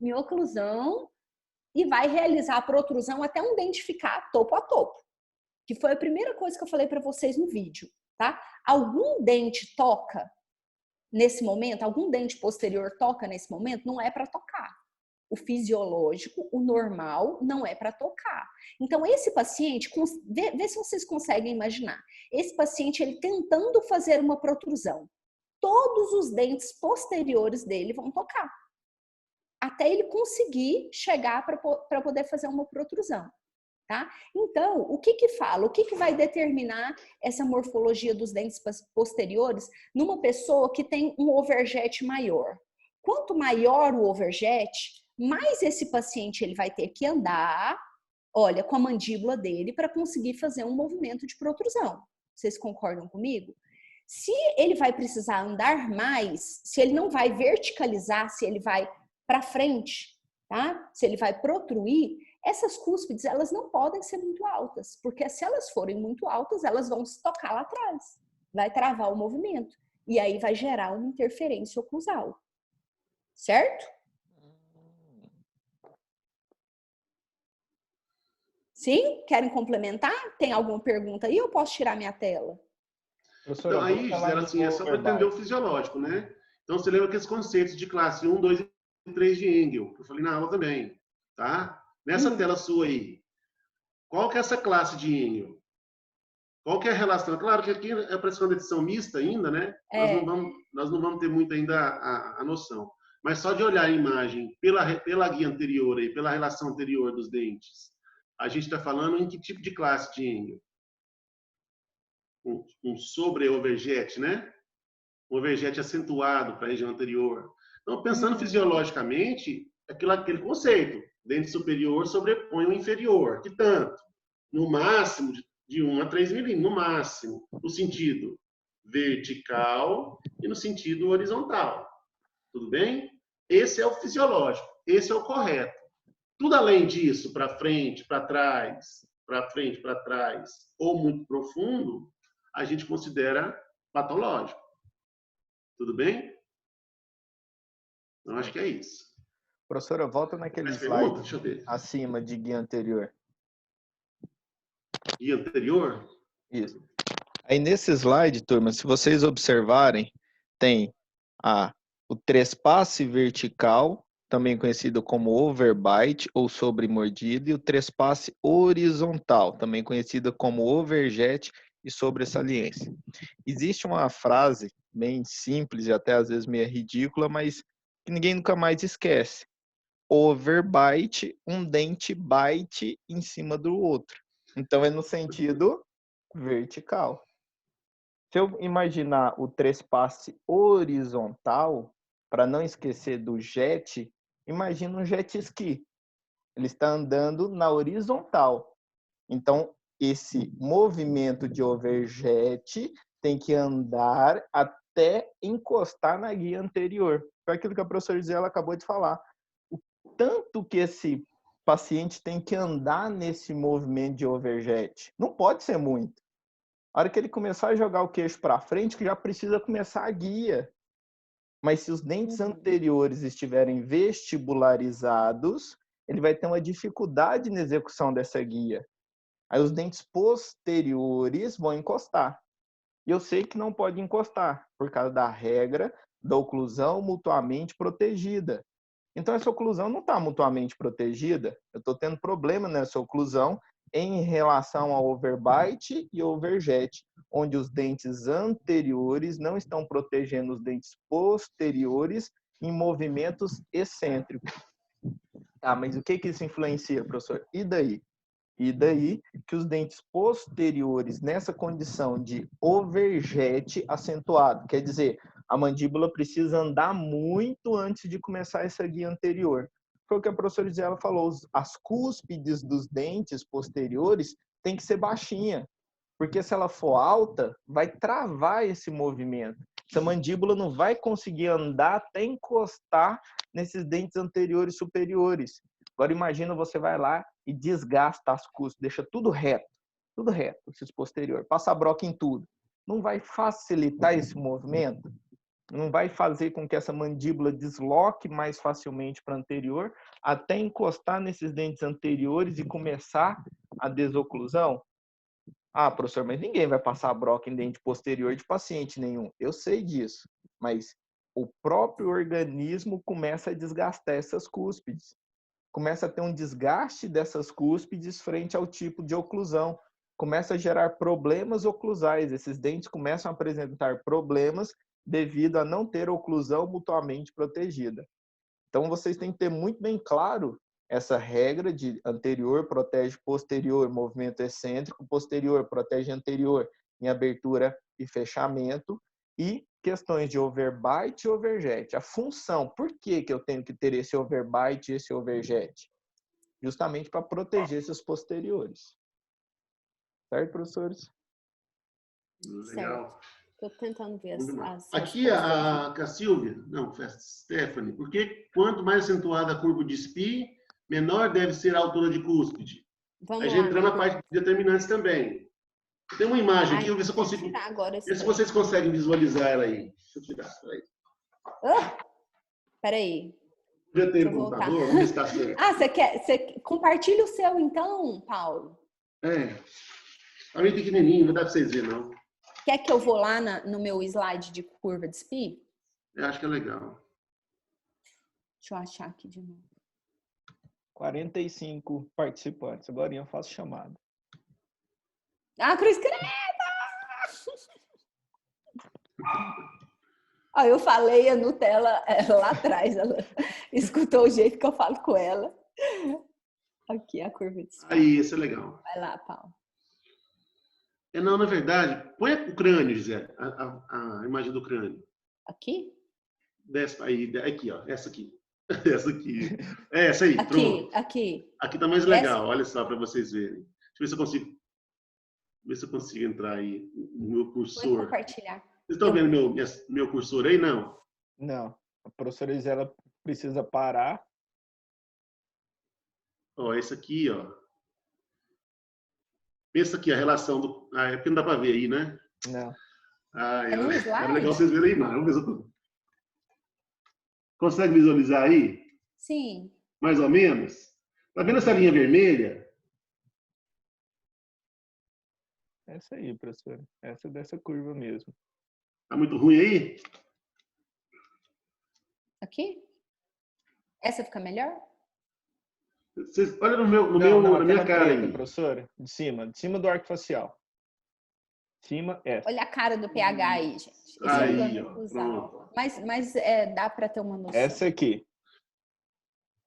em oclusão e vai realizar a protrusão até um dente ficar topo a topo, que foi a primeira coisa que eu falei para vocês no vídeo, tá? Algum dente toca nesse momento, algum dente posterior toca nesse momento, não é para tocar. O fisiológico, o normal, não é para tocar. Então, esse paciente, vê se vocês conseguem imaginar, esse paciente ele tentando fazer uma protrusão, todos os dentes posteriores dele vão tocar, até ele conseguir chegar para poder fazer uma protrusão. Tá? Então, o que fala? O que vai determinar essa morfologia dos dentes posteriores numa pessoa que tem um overjet maior? Quanto maior o overjet, mais esse paciente ele vai ter que andar, olha, com a mandíbula dele para conseguir fazer um movimento de protrusão. Vocês concordam comigo? Se ele vai precisar andar mais, se ele não vai verticalizar, se ele vai para frente, tá? Se ele vai protruir, essas cúspides, elas não podem ser muito altas, porque se elas forem muito altas, elas vão se tocar lá atrás, vai travar o movimento, e aí vai gerar uma interferência oclusal, certo? Sim? Querem complementar? Tem alguma pergunta aí ou eu posso tirar minha tela? Então, aí, Gisela, assim, é só para entender o fisiológico, né? Então, você lembra aqueles conceitos de classe 1, 2 e 3 de Engel, que eu falei na aula também, tá? Nessa tela sua aí, qual que é essa classe de Engel? Qual que é a relação? Claro que aqui é para essa condição mista ainda, né? Nós não vamos ter muito ainda a noção. Mas só de olhar a imagem pela guia anterior e pela relação anterior dos dentes, a gente está falando em que tipo de classe de Engel? Um sobre-overjet, né? Um overjet acentuado para a região anterior. Então, pensando fisiologicamente, aquele conceito. Dente superior sobrepõe o inferior. Que tanto? No máximo, de 1 a 3 milímetros, no máximo. No sentido vertical e no sentido horizontal. Tudo bem? Esse é o fisiológico. Esse é o correto. Tudo além disso, para frente, para trás, para frente, para trás, ou muito profundo, a gente considera patológico. Tudo bem? Então, acho que é isso. Professora, volta naquele slide Deixa eu ver. acima de guia anterior. Guia anterior? Isso. Aí nesse slide, turma, se vocês observarem, tem o trespasse vertical, também conhecido como overbite ou sobremordida, e o trespasse horizontal, também conhecido como overjet e sobressaliência. Existe uma frase bem simples e até às vezes meio ridícula, mas que ninguém nunca mais esquece. Overbite, um dente bite em cima do outro. Então é no sentido vertical. Se eu imaginar o trespasse horizontal, para não esquecer do jet, imagina um jet ski. Ele está andando na horizontal. Então, esse movimento de overjet tem que andar até encostar na guia anterior. Foi aquilo que a professora Gisela acabou de falar. O tanto que esse paciente tem que andar nesse movimento de overjet. Não pode ser muito. A hora que ele começar a jogar o queixo para frente, que já precisa começar a guia. Mas se os dentes anteriores estiverem vestibularizados, ele vai ter uma dificuldade na execução dessa guia. Aí os dentes posteriores vão encostar. E eu sei que não pode encostar, por causa da regra da oclusão mutuamente protegida. Então, essa oclusão não está mutuamente protegida. Eu estou tendo problema nessa oclusão em relação ao overbite e overjet, onde os dentes anteriores não estão protegendo os dentes posteriores em movimentos excêntricos. Ah, mas o que isso influencia, professor? E daí? E daí que os dentes posteriores, nessa condição de overjet acentuado, quer dizer, a mandíbula precisa andar muito antes de começar essa guia anterior. Foi o que a professora Gisela falou, as cúspides dos dentes posteriores tem que ser baixinha, porque se ela for alta, vai travar esse movimento. Essa mandíbula não vai conseguir andar até encostar nesses dentes anteriores superiores. Agora imagina você vai lá e desgasta as cúspides, deixa tudo reto, esses posteriores, passa a broca em tudo. Não vai facilitar esse movimento? não vai fazer com que essa mandíbula desloque mais facilmente para a anterior, até encostar nesses dentes anteriores e começar a desoclusão? Ah, professor, mas ninguém vai passar broca em dente posterior de paciente nenhum. Eu sei disso, mas o próprio organismo começa a desgastar essas cúspides. Começa a ter um desgaste dessas cúspides frente ao tipo de oclusão. Começa a gerar problemas oclusais. Esses dentes começam a apresentar problemas devido a não ter oclusão mutuamente protegida. Então, vocês têm que ter muito bem claro essa regra de anterior protege posterior, movimento excêntrico, posterior protege anterior em abertura e fechamento, e questões de overbite e overjet. A função, por que eu tenho que ter esse overbite e esse overjet? Justamente para proteger esses posteriores. Certo, professores? Legal. Estou tentando ver as Aqui respostas. a Silvia, não, foi a Stephanie, porque quanto mais acentuada a curva de SPI, menor deve ser a altura de cúspide. Vamos Aí já lá, entrando na parte de determinantes também. Tem uma imagem aqui, eu vou ver se eu consigo. tirar agora esse Ver se trem. vocês conseguem visualizar ela aí. Deixa eu tirar, peraí. Peraí. Já tem Deixa no eu voltar. computador, vamos ver se está certo. Ah, você compartilha o seu então, Paulo? É. Tá meio pequenininho, não dá para vocês verem, não. Quer que eu vou lá no meu slide de curva de SPI? Eu acho que é legal. Deixa eu achar aqui de novo. 45 participantes. Agora eu faço chamada. Ah, Cruz Creta! Ó, eu falei a Nutella lá atrás, ela escutou o jeito que eu falo com ela. Aqui a curva de SPI. Aí, esse é legal. Vai lá, Paulo. Não, na verdade, põe o crânio, Gisele, a imagem do crânio. Aqui? Desce aí, aqui, ó, essa aqui. Essa aqui. É, essa aí, Aqui, pronto. aqui. Aqui tá mais legal, Essa? olha só para vocês verem. Deixa eu ver se eu consigo. Ver se eu consigo entrar aí no meu Vou cursor. compartilhar. Vocês estão vendo meu cursor aí? Não. Não. A professora Isela precisa parar. Ó, esse aqui, ó. Pensa aqui a relação do. Ah, é porque não dá para ver aí, né? Não. Ah, É no slide? era legal vocês verem aí, não. Vamos ver se eu... Consegue visualizar aí? Sim. Mais ou menos? Tá vendo essa linha vermelha? Essa aí, professora. Essa dessa curva mesmo. Tá muito ruim aí? Aqui? Essa fica melhor? Vocês, olha no meu, Não, na minha aquela cara preta, aí. professora. De cima do arco facial. Cima, essa. Olha a cara do PH aí, gente. Esse Aí, é o ó, usar. pronto. Mas dá para ter uma noção. Essa aqui.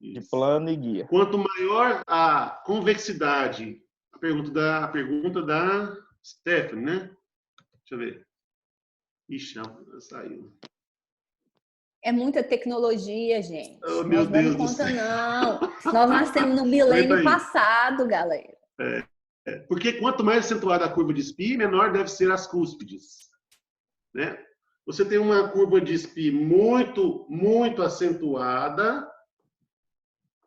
De Isso. plano e guia. Quanto maior a convexidade, a pergunta da Stephanie, né? Deixa eu ver. Ixi, saiu. É muita tecnologia, gente. Oh, meu Nós Deus damos do conta, céu. não. Nós nascemos no milênio passado, galera. Porque quanto mais acentuada a curva de SPI, menor deve ser as cúspides. Né? Você tem uma curva de SPI muito, muito acentuada.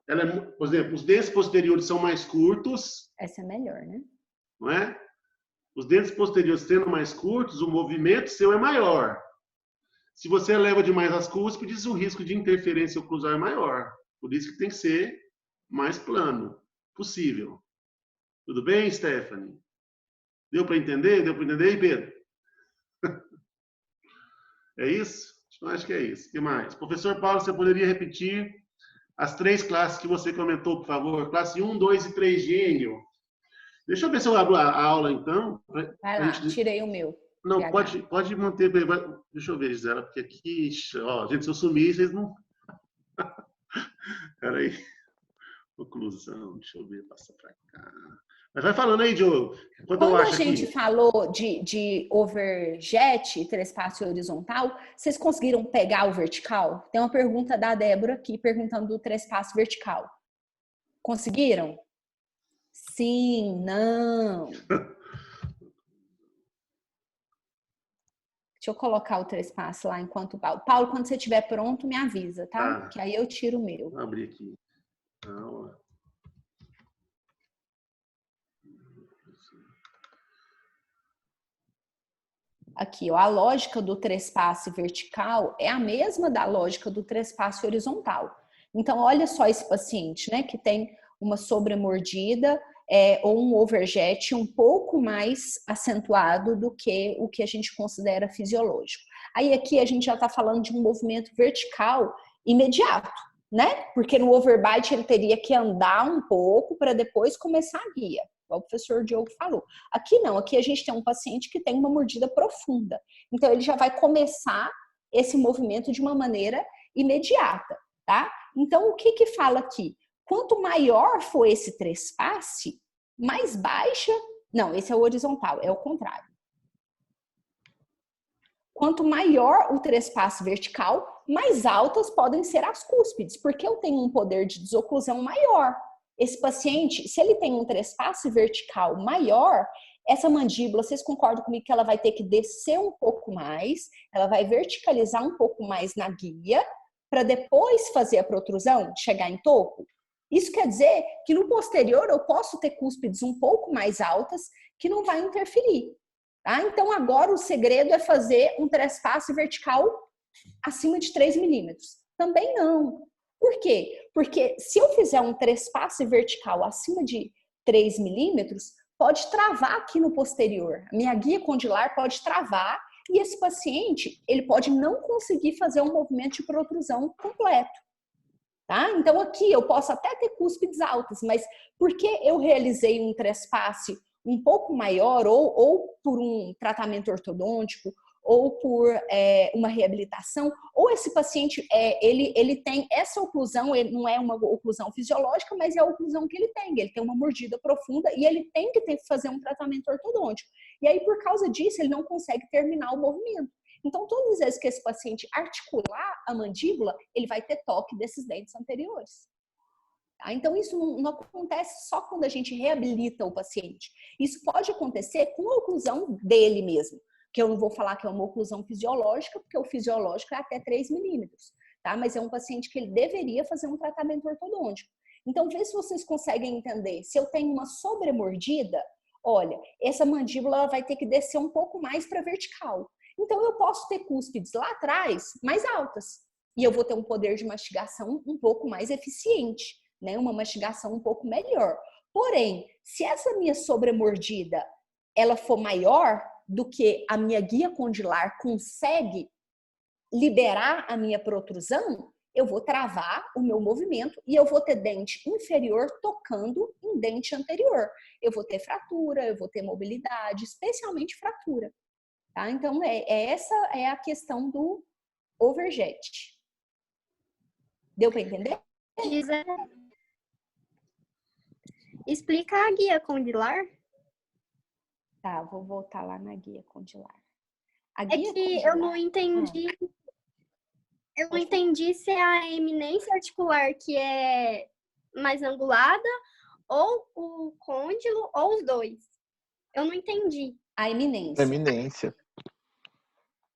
Ela é, por exemplo, os dentes posteriores são mais curtos. Essa é melhor, né? Não é? Os dentes posteriores sendo mais curtos, o movimento seu é maior. Se você eleva demais as cúspides, o risco de interferência oclusal é maior. Por isso que tem que ser mais plano possível. Tudo bem, Stephanie? Deu para entender? Deu para entender, Pedro? É isso? Acho que é isso. O que mais? Professor Paulo, você poderia repetir as 3 classes que você comentou, por favor? Classe 1, 2 e 3 de Engel. Deixa eu ver se eu abro a aula, então. Vai lá, tirei o meu. Não, PH. pode manter. Deixa eu ver, Gisela, porque aqui, ó, gente, se eu sumir, vocês não. Peraí. Oclusão, deixa eu ver, passa pra cá. Mas vai falando aí, Diogo. Quando a gente falou de overjet, trespasse horizontal, vocês conseguiram pegar o vertical? Tem uma pergunta da Débora aqui, perguntando do trespasse vertical. Conseguiram? Sim, não. Deixa eu colocar o trespasse lá enquanto o Paulo. Paulo, quando você estiver pronto, me avisa, tá? Que aí eu tiro o meu. Vou abrir aqui. Aula. Aqui, ó, a lógica do trespasse vertical é a mesma da lógica do trespasse horizontal. Então, olha só esse paciente, né, que tem uma sobremordida ou um overjet um pouco mais acentuado do que o que a gente considera fisiológico. Aí aqui a gente já está falando de um movimento vertical imediato, né? Porque no overbite ele teria que andar um pouco para depois começar a guia, igual o professor Diogo falou. Aqui não, aqui a gente tem um paciente que tem uma mordida profunda. Então ele já vai começar esse movimento de uma maneira imediata, tá? Então o que fala aqui? Quanto maior for esse trespasse, mais baixa... Não, esse é o horizontal, é o contrário. Quanto maior o trespasse vertical, mais altas podem ser as cúspides, porque eu tenho um poder de desoclusão maior. Esse paciente, se ele tem um trespasse vertical maior, essa mandíbula, vocês concordam comigo que ela vai ter que descer um pouco mais, ela vai verticalizar um pouco mais na guia, para depois fazer a protrusão, chegar em topo? Isso quer dizer que no posterior eu posso ter cúspides um pouco mais altas que não vai interferir. Tá? Então agora o segredo é fazer um trespasse vertical acima de 3 milímetros. Também não. Por quê? Porque se eu fizer um trespasse vertical acima de 3 milímetros, pode travar aqui no posterior. A minha guia condilar pode travar e esse paciente ele pode não conseguir fazer um movimento de protrusão completo. Tá? Então aqui eu posso até ter cúspides altas, mas porque eu realizei um trespasse um pouco maior, ou por um tratamento ortodôntico, ou por uma reabilitação, ou esse paciente ele tem essa oclusão, ele não é uma oclusão fisiológica, mas é a oclusão que ele tem uma mordida profunda e ele tem que fazer um tratamento ortodôntico. E aí, por causa disso, ele não consegue terminar o movimento. Então, todas as vezes que esse paciente articular a mandíbula, ele vai ter toque desses dentes anteriores. Tá? Então, isso não acontece só quando a gente reabilita o paciente. Isso pode acontecer com a oclusão dele mesmo, que eu não vou falar que é uma oclusão fisiológica, porque o fisiológico é até 3 milímetros, tá? Mas é um paciente que ele deveria fazer um tratamento ortodôntico. Então, vê se vocês conseguem entender. Se eu tenho uma sobremordida, olha, essa mandíbula ela vai ter que descer um pouco mais para vertical. Então, eu posso ter cúspides lá atrás mais altas. E eu vou ter um poder de mastigação um pouco mais eficiente, né? Uma mastigação um pouco melhor. Porém, se essa minha sobremordida ela for maior do que a minha guia condilar consegue liberar a minha protrusão, eu vou travar o meu movimento e eu vou ter dente inferior tocando em dente anterior. Eu vou ter fratura, eu vou ter mobilidade, especialmente fratura. Tá? Então, essa é a questão do overjet. Deu para entender? Explica a guia condilar. Tá, vou voltar lá na guia condilar. A guia condilar, eu não entendi. Eu não entendi se é a eminência articular que é mais angulada, ou o côndilo, ou os dois. Eu não entendi. A eminência. Eminência.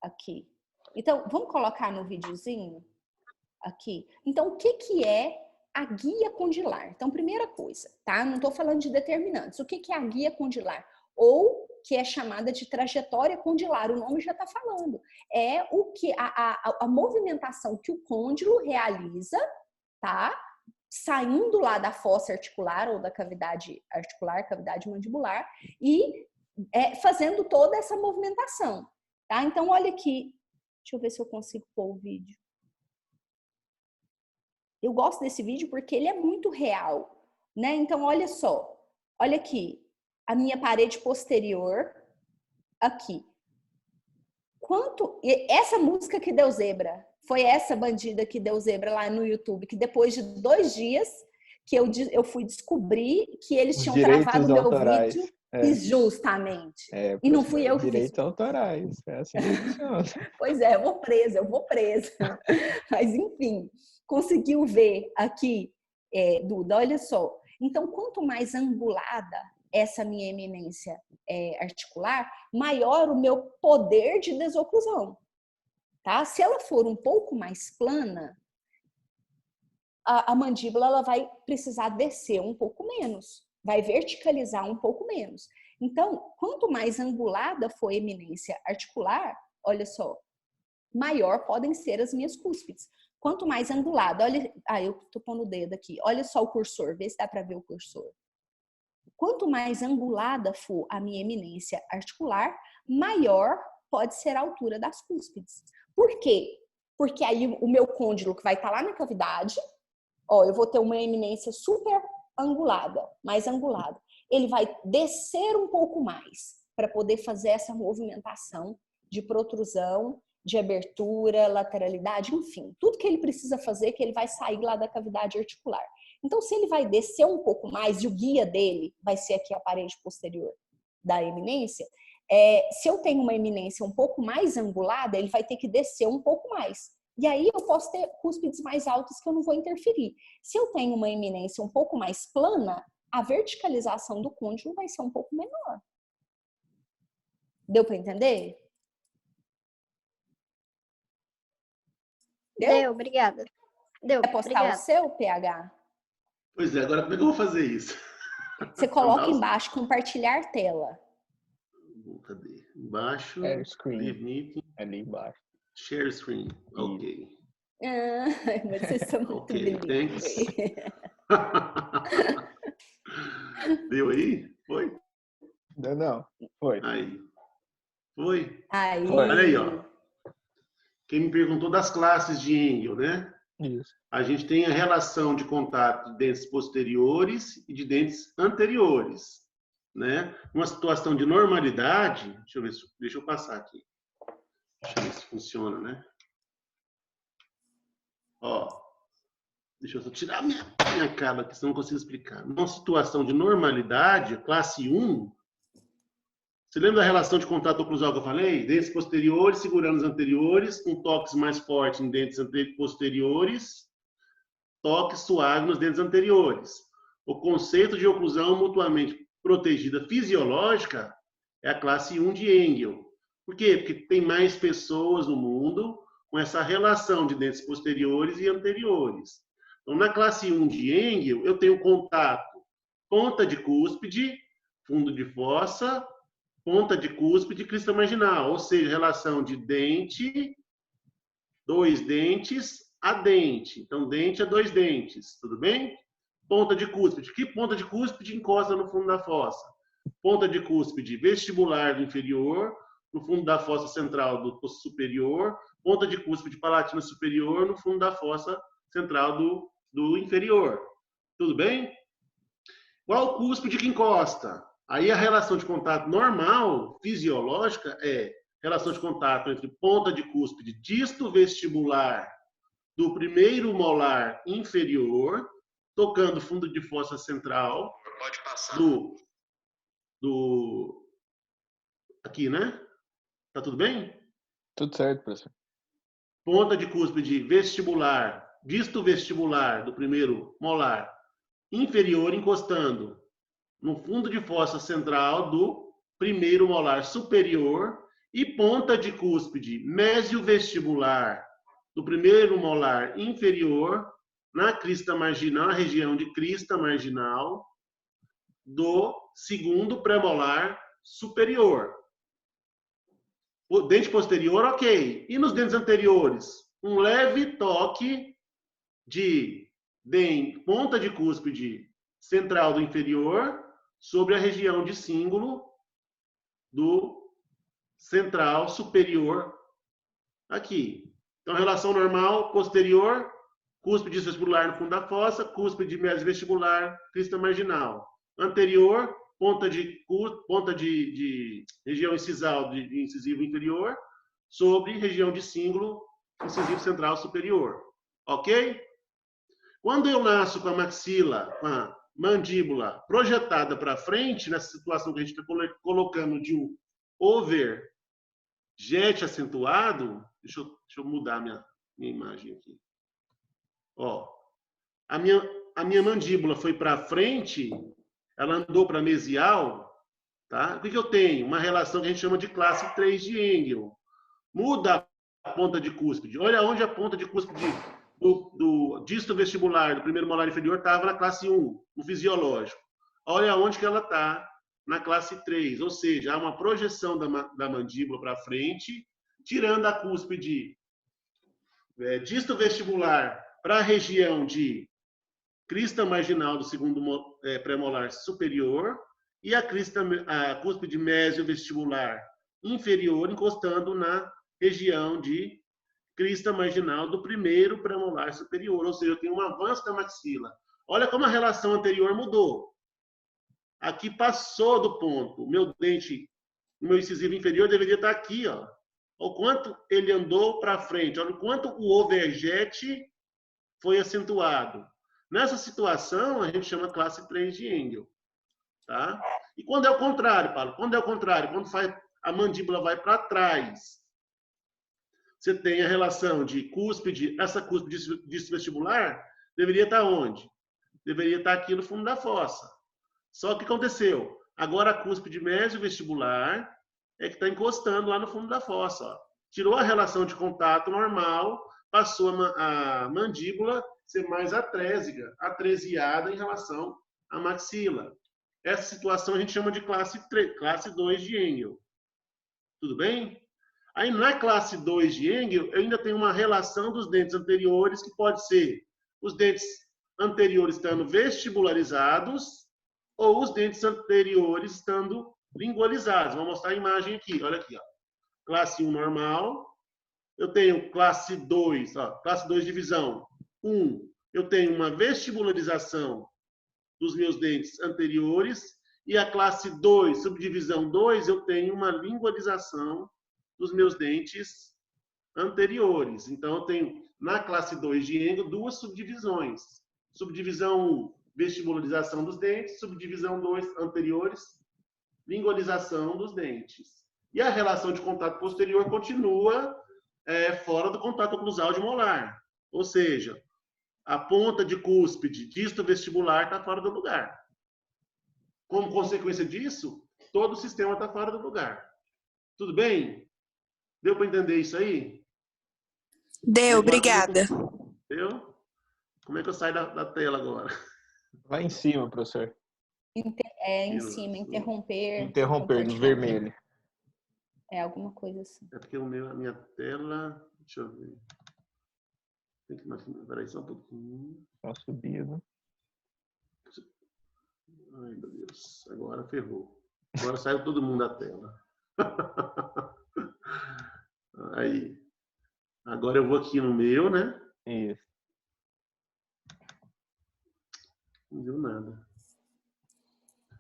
Aqui. Então, vamos colocar no videozinho aqui. Então, o que é a guia condilar? Então, primeira coisa, tá? Não estou falando de determinantes. O que é a guia condilar? Ou que é chamada de trajetória condilar. O nome já está falando. É o que a movimentação que o côndilo realiza, tá? Saindo lá da fossa articular ou da cavidade articular, cavidade mandibular, e fazendo toda essa movimentação. Tá? Então, olha aqui. Deixa eu ver se eu consigo pôr o vídeo. Eu gosto desse vídeo porque ele é muito real, né? Então, olha só. Olha aqui. A minha parede posterior. Aqui. Essa música que deu zebra. Foi essa bandida que deu zebra lá no YouTube. Que depois de 2 dias que eu fui descobrir que eles tinham travado o meu vídeo. Justamente. E não fui eu que fiz. Direitos autorais. É assim que funciona. Pois é, eu vou presa. Mas, enfim, conseguiu ver aqui, Duda, olha só. Então, quanto mais angulada essa minha eminência articular, maior o meu poder de desoclusão. Tá? Se ela for um pouco mais plana, a mandíbula ela vai precisar descer um pouco menos. Vai verticalizar um pouco menos. Então, quanto mais angulada for a eminência articular, olha só, maior podem ser as minhas cúspides. Quanto mais angulada, olha, eu tô pondo o dedo aqui, olha só o cursor, vê se dá para ver o cursor. Quanto mais angulada for a minha eminência articular, maior pode ser a altura das cúspides. Por quê? Porque aí o meu côndilo que vai estar lá na cavidade, ó, eu vou ter uma eminência super angulada, mais angulada. Ele vai descer um pouco mais para poder fazer essa movimentação de protrusão, de abertura, lateralidade, enfim, tudo que ele precisa fazer que ele vai sair lá da cavidade articular. Então, se ele vai descer um pouco mais e o guia dele vai ser aqui a parede posterior da eminência, se eu tenho uma eminência um pouco mais angulada, ele vai ter que descer um pouco mais. E aí eu posso ter cúspides mais altas que eu não vou interferir. Se eu tenho uma eminência um pouco mais plana, a verticalização do côndilo vai ser um pouco menor. Deu para entender? Deu, obrigada. Deu, Quer postar obrigada. o seu, PH? Pois é, agora como é que eu vou fazer isso? Você coloca embaixo, compartilhar tela. Cadê? Embaixo. Share screen. Leave meeting. Ali embaixo. Share screen. Ok. Mas vocês são muito Ok, bilíngues. Deu aí? Foi? Não, foi. Aí. Foi? Aí. Olha aí, ó. Quem me perguntou das classes de Engel, né? Isso. A gente tem a relação de contato de dentes posteriores e de dentes anteriores, né? Uma situação de normalidade, deixa eu passar aqui. Deixa eu ver se funciona, né? Ó, deixa eu só tirar minha cara aqui, senão não consigo explicar. Numa situação de normalidade, classe 1, você lembra da relação de contato oclusal que eu falei? Dentes posteriores segurando os anteriores, com toques mais fortes em dentes posteriores, toque suave nos dentes anteriores. O conceito de oclusão mutuamente protegida fisiológica é a classe 1 de Engel. Por quê? Porque tem mais pessoas no mundo com essa relação de dentes posteriores e anteriores. Então, na classe 1 de Engel, eu tenho contato ponta de cúspide, fundo de fossa, ponta de cúspide e crista marginal, ou seja, relação de dente, dois dentes a dente. Então, dente a dois dentes, tudo bem? Ponta de cúspide. Que ponta de cúspide encosta no fundo da fossa? Ponta de cúspide vestibular do inferior, no fundo da fossa central do superior, ponta de cúspide palatina superior, no fundo da fossa central do inferior. Tudo bem? Qual cúspide que encosta? Aí a relação de contato normal, fisiológica, é relação de contato entre ponta de cúspide disto vestibular do primeiro molar inferior, tocando fundo de fossa central do aqui, né? Tá tudo bem? Tudo certo, professor. Ponta de cúspide vestibular, disto vestibular do primeiro molar inferior, encostando no fundo de fossa central do primeiro molar superior, e ponta de cúspide mesiovestibular do primeiro molar inferior na crista marginal, na região de crista marginal do segundo premolar superior. O dente posterior, ok. E nos dentes anteriores? Um leve toque de ponta de cúspide central do inferior sobre a região de cíngulo do central superior aqui. Então, relação normal, posterior, cúspide vestibular no fundo da fossa, cúspide mesovestibular, crista marginal. Anterior, ponta de região incisal de incisivo inferior sobre região de cíngulo incisivo central superior. Ok? Quando eu nasço com a maxila, com a mandíbula projetada para frente, nessa situação que a gente está colocando de um overjet acentuado, deixa eu mudar minha imagem aqui. Ó, a minha mandíbula foi para frente, ela andou para mesial, tá? O que eu tenho? Uma relação que a gente chama de classe 3 de Engel. Muda a ponta de cúspide. Olha onde a ponta de cúspide do disto vestibular do primeiro molar inferior estava na classe 1, no fisiológico. Olha onde que ela está na classe 3, ou seja, há uma projeção da mandíbula para frente, tirando a cúspide disto vestibular para a região de crista marginal do segundo premolar superior e a cúspide mésio-vestibular inferior encostando na região de crista marginal do primeiro premolar superior, ou seja, eu tenho um avanço da maxila. Olha como a relação anterior mudou. Aqui passou do ponto. O meu dente, o meu incisivo inferior deveria estar aqui, ó. O quanto ele andou para frente, olha o quanto o overjet foi acentuado. Nessa situação, a gente chama classe 3 de Engel. Tá? E quando é o contrário, Paulo? Quando é o contrário? Quando a mandíbula vai para trás, você tem a relação de cúspide, essa cúspide vestibular deveria estar onde? Deveria estar aqui no fundo da fossa. Só que aconteceu? Agora a cúspide mésio-vestibular é que está encostando lá no fundo da fossa. Ó. Tirou a relação de contato normal, passou a mandíbula ser mais atresiada em relação à maxila. Essa situação a gente chama de classe 2 de Engel. Tudo bem? Aí, na classe 2 de Engel, eu ainda tenho uma relação dos dentes anteriores, que pode ser os dentes anteriores estando vestibularizados ou os dentes anteriores estando lingualizados. Vou mostrar a imagem aqui. Olha aqui. Ó. Classe 1 normal. Eu tenho classe 2, ó, classe 2 divisão 1. Eu tenho uma vestibularização dos meus dentes anteriores. E a classe 2, subdivisão 2, eu tenho uma lingualização dos meus dentes anteriores. Então, eu tenho, na classe 2 de Engel, duas subdivisões. Subdivisão 1, vestibularização dos dentes. Subdivisão 2, anteriores, lingualização dos dentes. E a relação de contato posterior continua fora do contato oclusal de molar. Ou seja, a ponta de cúspide disto vestibular está fora do lugar. Como consequência disso, todo o sistema está fora do lugar. Tudo bem? Deu para entender isso aí? Deu, obrigada. Deu? Como é que eu saio da tela agora? Lá em cima, professor. Em cima, interromper. Interromper, no vermelho. É alguma coisa assim. É porque a minha tela... Deixa eu ver. Tem que mais... Peraí, só um pouquinho. Tá subindo. Ai, meu Deus. Agora ferrou. Agora saiu todo mundo da tela. Aí. Agora eu vou aqui no meu, né? Isso. Não deu nada.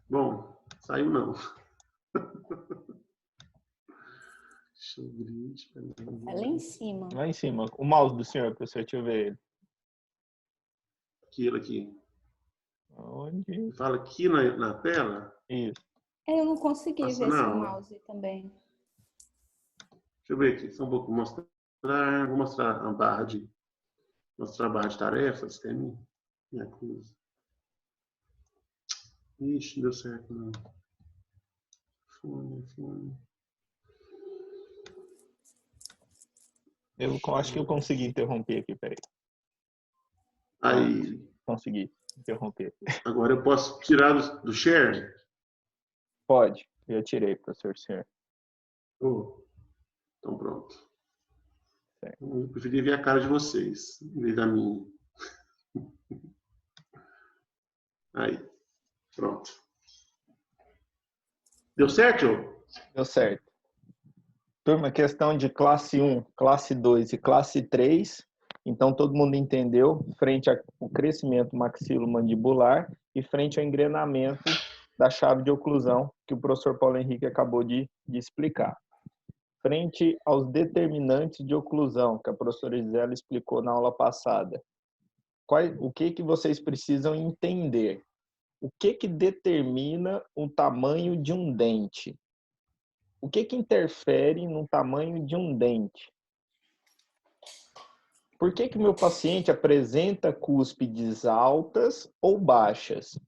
Bom, saiu não. Deixa eu grid. É lá em cima. Lá em cima. O mouse do senhor, professor, deixa eu ver ele. Aquilo aqui. Onde? Fala aqui na tela. Isso. Eu não consegui Passa ver seu não. mouse também. Deixa eu ver aqui. Só um pouco mostrar. Vou mostrar a barra de... Mostrar a barra de tarefas. Tem minha coisa. Ixi, não deu certo não. Fone. Eu acho que eu consegui interromper aqui, peraí. Aí. Consegui interromper. Agora eu posso tirar do share? Pode. Eu tirei, professor, senhor. Oh. Então pronto. Certo. Eu preferia ver a cara de vocês, em vez da minha. Aí. Pronto. Deu certo? Deu certo. Turma, questão de classe 1, classe 2 e classe 3. Então, todo mundo entendeu, frente ao crescimento maxilomandibular e frente ao engrenamento da chave de oclusão, que o professor Paulo Henrique acabou de explicar. Frente aos determinantes de oclusão, que a professora Gisela explicou na aula passada. O que vocês precisam entender? O que determina o tamanho de um dente? O que interfere no tamanho de um dente? Por que o meu paciente apresenta cúspides altas ou baixas?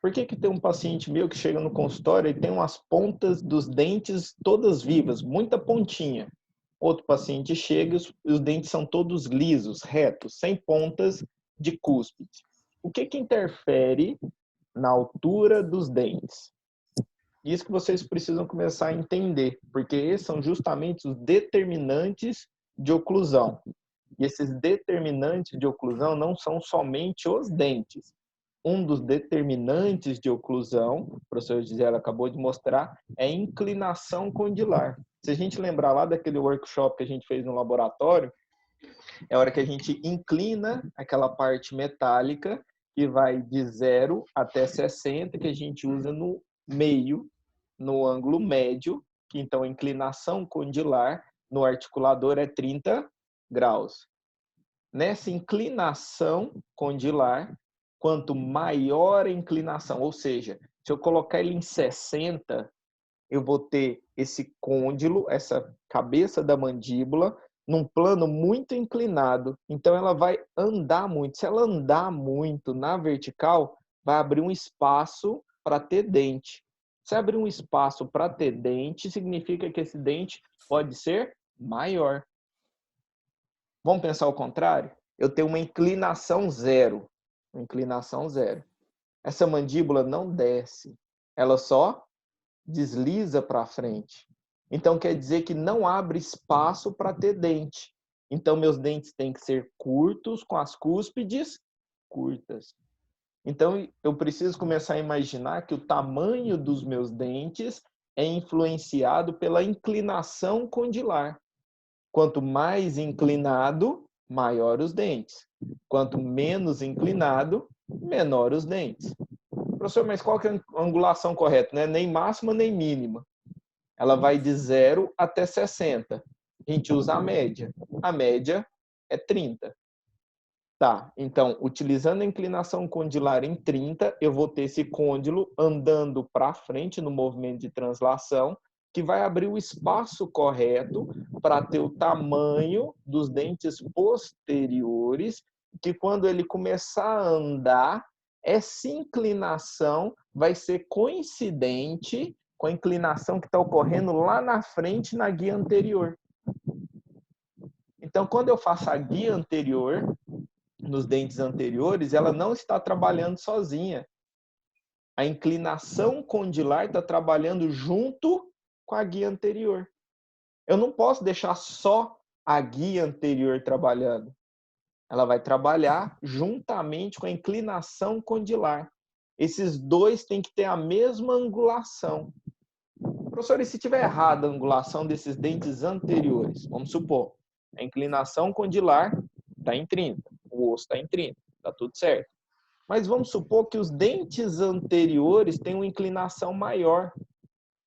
Por que tem um paciente meu que chega no consultório e tem umas pontas dos dentes todas vivas, muita pontinha? Outro paciente chega e os dentes são todos lisos, retos, sem pontas de cúspide. O que interfere na altura dos dentes. Isso que vocês precisam começar a entender, porque esses são justamente os determinantes de oclusão. E esses determinantes de oclusão não são somente os dentes. Um dos determinantes de oclusão, o professor Gisela acabou de mostrar, é a inclinação condilar. Se a gente lembrar lá daquele workshop que a gente fez no laboratório, é a hora que a gente inclina aquela parte metálica que vai de 0 até 60, que a gente usa no meio, no ângulo médio, que então a inclinação condilar no articulador é 30 graus. Nessa inclinação condilar, quanto maior a inclinação, ou seja, se eu colocar ele em 60, eu vou ter esse côndilo, essa cabeça da mandíbula, num plano muito inclinado. Então, ela vai andar muito. Se ela andar muito na vertical, vai abrir um espaço para ter dente. Se abrir um espaço para ter dente, significa que esse dente pode ser maior. Vamos pensar o contrário? Eu tenho uma inclinação zero. Uma inclinação zero. Essa mandíbula não desce. Ela só desliza para frente. Então, quer dizer que não abre espaço para ter dente. Então, meus dentes têm que ser curtos, com as cúspides curtas. Então, eu preciso começar a imaginar que o tamanho dos meus dentes é influenciado pela inclinação condilar. Quanto mais inclinado, maior os dentes. Quanto menos inclinado, menor os dentes. Professor, mas qual que é a angulação correta? Não é nem máxima nem mínima. Ela vai de 0 até 60. A gente usa a média. A média é 30. Tá, então, utilizando a inclinação condilar em 30, eu vou ter esse côndilo andando para frente no movimento de translação, que vai abrir o espaço correto para ter o tamanho dos dentes posteriores, que quando ele começar a andar, essa inclinação vai ser coincidente com a inclinação que está ocorrendo lá na frente na guia anterior. Então, quando eu faço a guia anterior, nos dentes anteriores, ela não está trabalhando sozinha. A inclinação condilar está trabalhando junto com a guia anterior. Eu não posso deixar só a guia anterior trabalhando. Ela vai trabalhar juntamente com a inclinação condilar. Esses dois têm que ter a mesma angulação. Professor, e se tiver errada a angulação desses dentes anteriores? Vamos supor, a inclinação condilar está em 30, o osso está em 30, está tudo certo. Mas vamos supor que os dentes anteriores têm uma inclinação maior.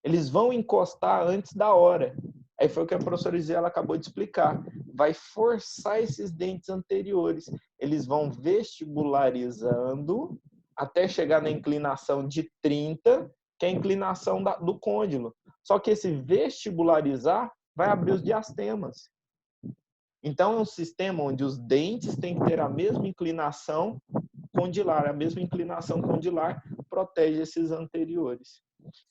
Eles vão encostar antes da hora. Aí foi o que a professora Gisela acabou de explicar. Vai forçar esses dentes anteriores. Eles vão vestibularizando até chegar na inclinação de 30, que é a inclinação do côndilo. Só que esse vestibularizar vai abrir os diastemas. Então, é um sistema onde os dentes têm que ter a mesma inclinação condilar. A mesma inclinação condilar protege esses anteriores.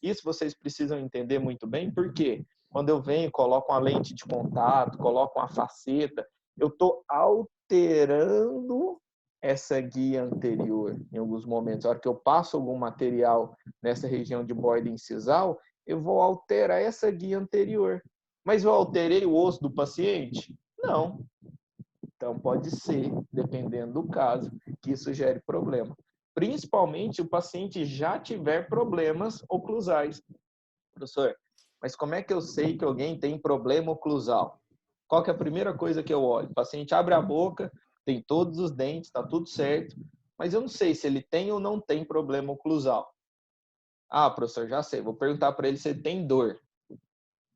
Isso vocês precisam entender muito bem, porque quando eu venho, coloco uma lente de contato, coloco uma faceta, eu estou alterando essa guia anterior em alguns momentos. Na hora que eu passo algum material nessa região de borda incisal, eu vou alterar essa guia anterior. Mas eu alterei o osso do paciente? Não. Então, pode ser, dependendo do caso, que isso gere problema. Principalmente se o paciente já tiver problemas oclusais. Professor, mas como é que eu sei que alguém tem problema oclusal? Qual que é a primeira coisa que eu olho? O paciente abre a boca, tem todos os dentes, está tudo certo, mas eu não sei se ele tem ou não tem problema oclusal. Ah, professor, já sei. Vou perguntar para ele se ele tem dor.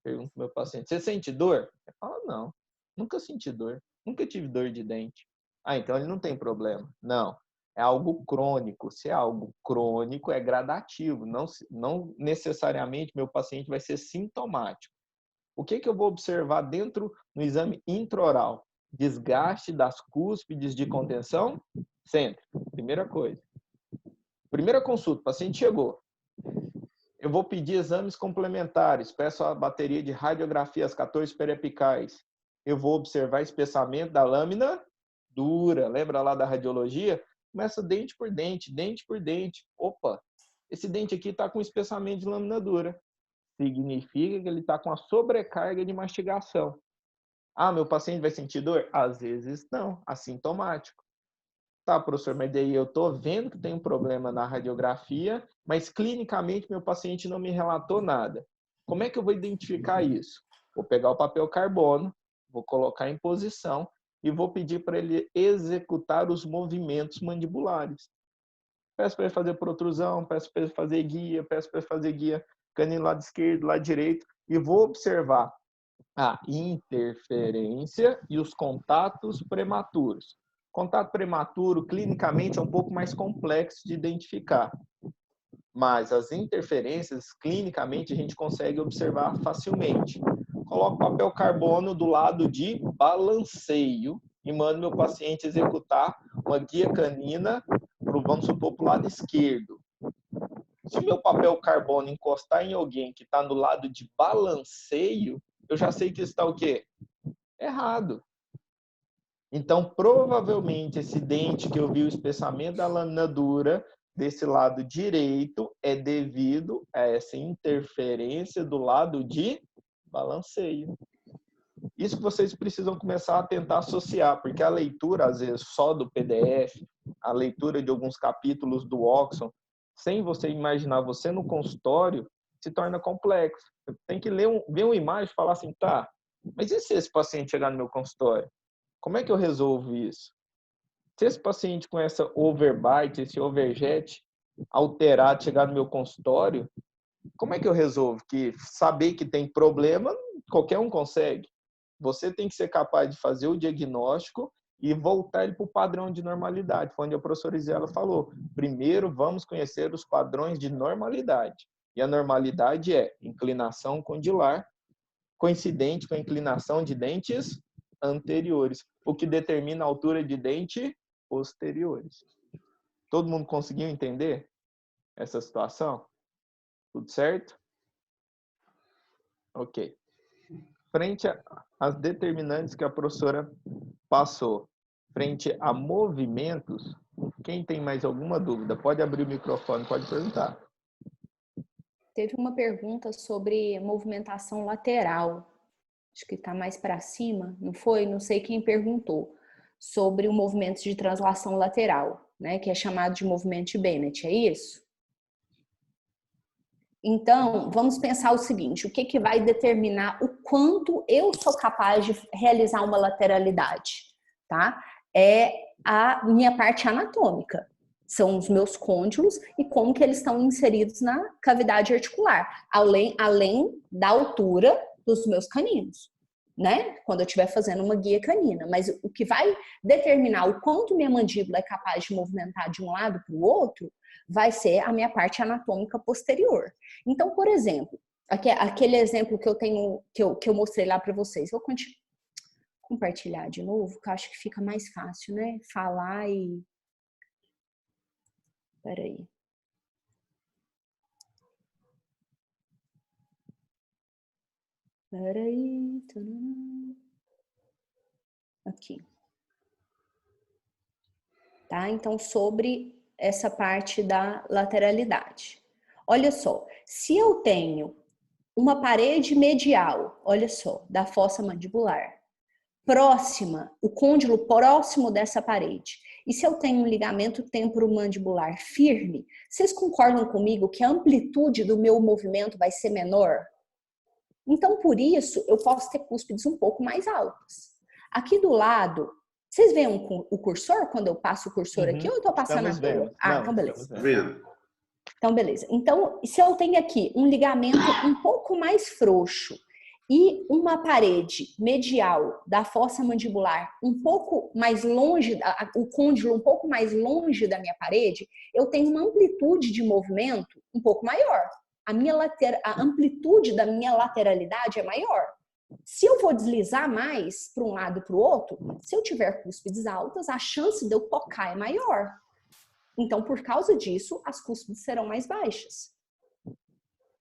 Pergunto para o meu paciente, você sente dor? Ele fala, não, nunca senti dor. Nunca tive dor de dente. Ah, então ele não tem problema. Não, é algo crônico. Se é algo crônico, é gradativo. Não necessariamente meu paciente vai ser sintomático. O que eu vou observar dentro no exame intraoral? Desgaste das cúspides de contenção? Sempre. Primeira coisa. Primeira consulta, o paciente chegou. Eu vou pedir exames complementares. Peço a bateria de radiografias 14 periapicais. Eu vou observar espessamento da lâmina dura. Lembra lá da radiologia? Começa dente por dente, dente por dente. Opa, esse dente aqui está com espessamento de lâmina dura. Significa que ele está com a sobrecarga de mastigação. Ah, meu paciente vai sentir dor? Às vezes não, assintomático. Tá, professor, mas daí eu tô vendo que tem um problema na radiografia, mas clinicamente meu paciente não me relatou nada. Como é que eu vou identificar isso? Vou pegar o papel carbono, vou colocar em posição e vou pedir para ele executar os movimentos mandibulares. Peço para ele fazer protrusão, peço para ele fazer guia, peço para ele fazer guia canino lado esquerdo, lado direito, e vou observar a interferência e os contatos prematuros. Contato prematuro, clinicamente, é um pouco mais complexo de identificar. Mas as interferências, clinicamente, a gente consegue observar facilmente. Coloco papel carbono do lado de balanceio e mando meu paciente executar uma guia canina, vamos supor, para o lado esquerdo. Se meu papel carbono encostar em alguém que está no lado de balanceio, eu já sei que está o quê? Errado. Então, provavelmente, esse dente que eu vi o espessamento da lâmina dura desse lado direito é devido a essa interferência do lado de balanceio. Isso que vocês precisam começar a tentar associar, porque a leitura, às vezes, só do PDF, a leitura de alguns capítulos do Oxon, sem você imaginar você no consultório, se torna complexo. Você tem que ver uma imagem e falar assim, tá, mas e se esse paciente chegar no meu consultório? Como é que eu resolvo isso? Se esse paciente com essa overbite, esse overjet alterado chegar no meu consultório, como é que eu resolvo? Que saber que tem problema, qualquer um consegue. Você tem que ser capaz de fazer o diagnóstico e voltar ele para o padrão de normalidade. Foi onde a professora Isela falou. Primeiro, vamos conhecer os padrões de normalidade. E a normalidade é inclinação condilar, coincidente com a inclinação de dentes anteriores, o que determina a altura de dente posteriores. Todo mundo conseguiu entender essa situação? Tudo certo? Ok. Frente às determinantes que a professora passou, frente a movimentos, quem tem mais alguma dúvida? Pode abrir o microfone, pode perguntar. Teve uma pergunta sobre movimentação lateral. Acho que está mais para cima, não foi? Não sei quem perguntou. Sobre o movimento de translação lateral, né? Que é chamado de movimento de Bennett, é isso? Então, vamos pensar o seguinte, o que vai determinar o quanto eu sou capaz de realizar uma lateralidade, tá? É a minha parte anatômica. São os meus côndilos e como que eles estão inseridos na cavidade articular, além da altura dos meus caninos, né? Quando eu estiver fazendo uma guia canina. Mas o que vai determinar o quanto minha mandíbula é capaz de movimentar de um lado para o outro vai ser a minha parte anatômica posterior. Então, por exemplo, aquele exemplo que eu tenho, que eu mostrei lá para vocês, vou compartilhar de novo, que eu acho que fica mais fácil, né? Falar e... Peraí. Aqui. Tá? Então, sobre essa parte da lateralidade. Olha só, se eu tenho uma parede medial, olha só, da fossa mandibular, próxima, o côndilo próximo dessa parede, e se eu tenho um ligamento temporomandibular firme, vocês concordam comigo que a amplitude do meu movimento vai ser menor? Então, por isso, eu posso ter cúspides um pouco mais altas. Aqui do lado, vocês veem o cursor, quando eu passo o cursor aqui, ou eu estou passando a toa? Ah, então beleza. Então, beleza. Então, se eu tenho aqui um ligamento um pouco mais frouxo e uma parede medial da fossa mandibular um pouco mais longe, o côndilo um pouco mais longe da minha parede, eu tenho uma amplitude de movimento um pouco maior. A amplitude da minha lateralidade é maior. Se eu vou deslizar mais para um lado e para o outro, se eu tiver cúspides altas, a chance de eu tocar é maior. Então, por causa disso, as cúspides serão mais baixas.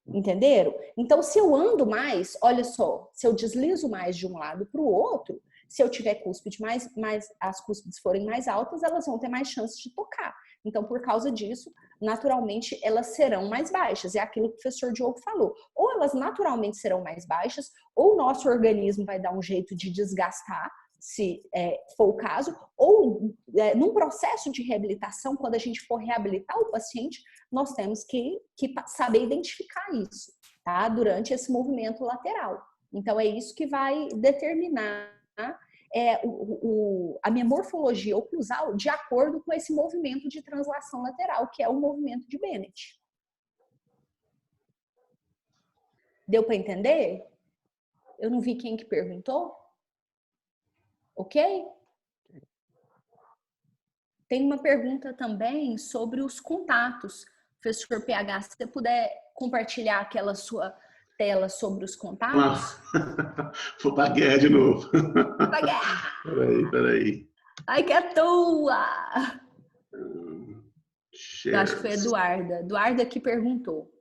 Entenderam? Então, se eu ando mais, olha só, se eu deslizo mais de um lado para o outro, Se eu tiver cúspide as cúspides forem mais altas, elas vão ter mais chances de tocar. Então, por causa disso, naturalmente, elas serão mais baixas. É aquilo que o professor Diogo falou. Ou elas naturalmente serão mais baixas, ou o nosso organismo vai dar um jeito de desgastar, se for o caso, ou num processo de reabilitação, quando a gente for reabilitar o paciente, nós temos que saber identificar isso, tá? Durante esse movimento lateral. Então, é isso que vai determinar a minha morfologia oclusal de acordo com esse movimento de translação lateral, que é o movimento de Bennett. Deu para entender? Eu não vi quem que perguntou. Ok? Tem uma pergunta também sobre os contatos. Professor PH, se você puder compartilhar aquela sua tela sobre os contatos. Vou para a guerra de novo. Pra guerra. Peraí. Ai, que é tua! Eu acho que foi a Shares. Eduarda. Eduarda que perguntou.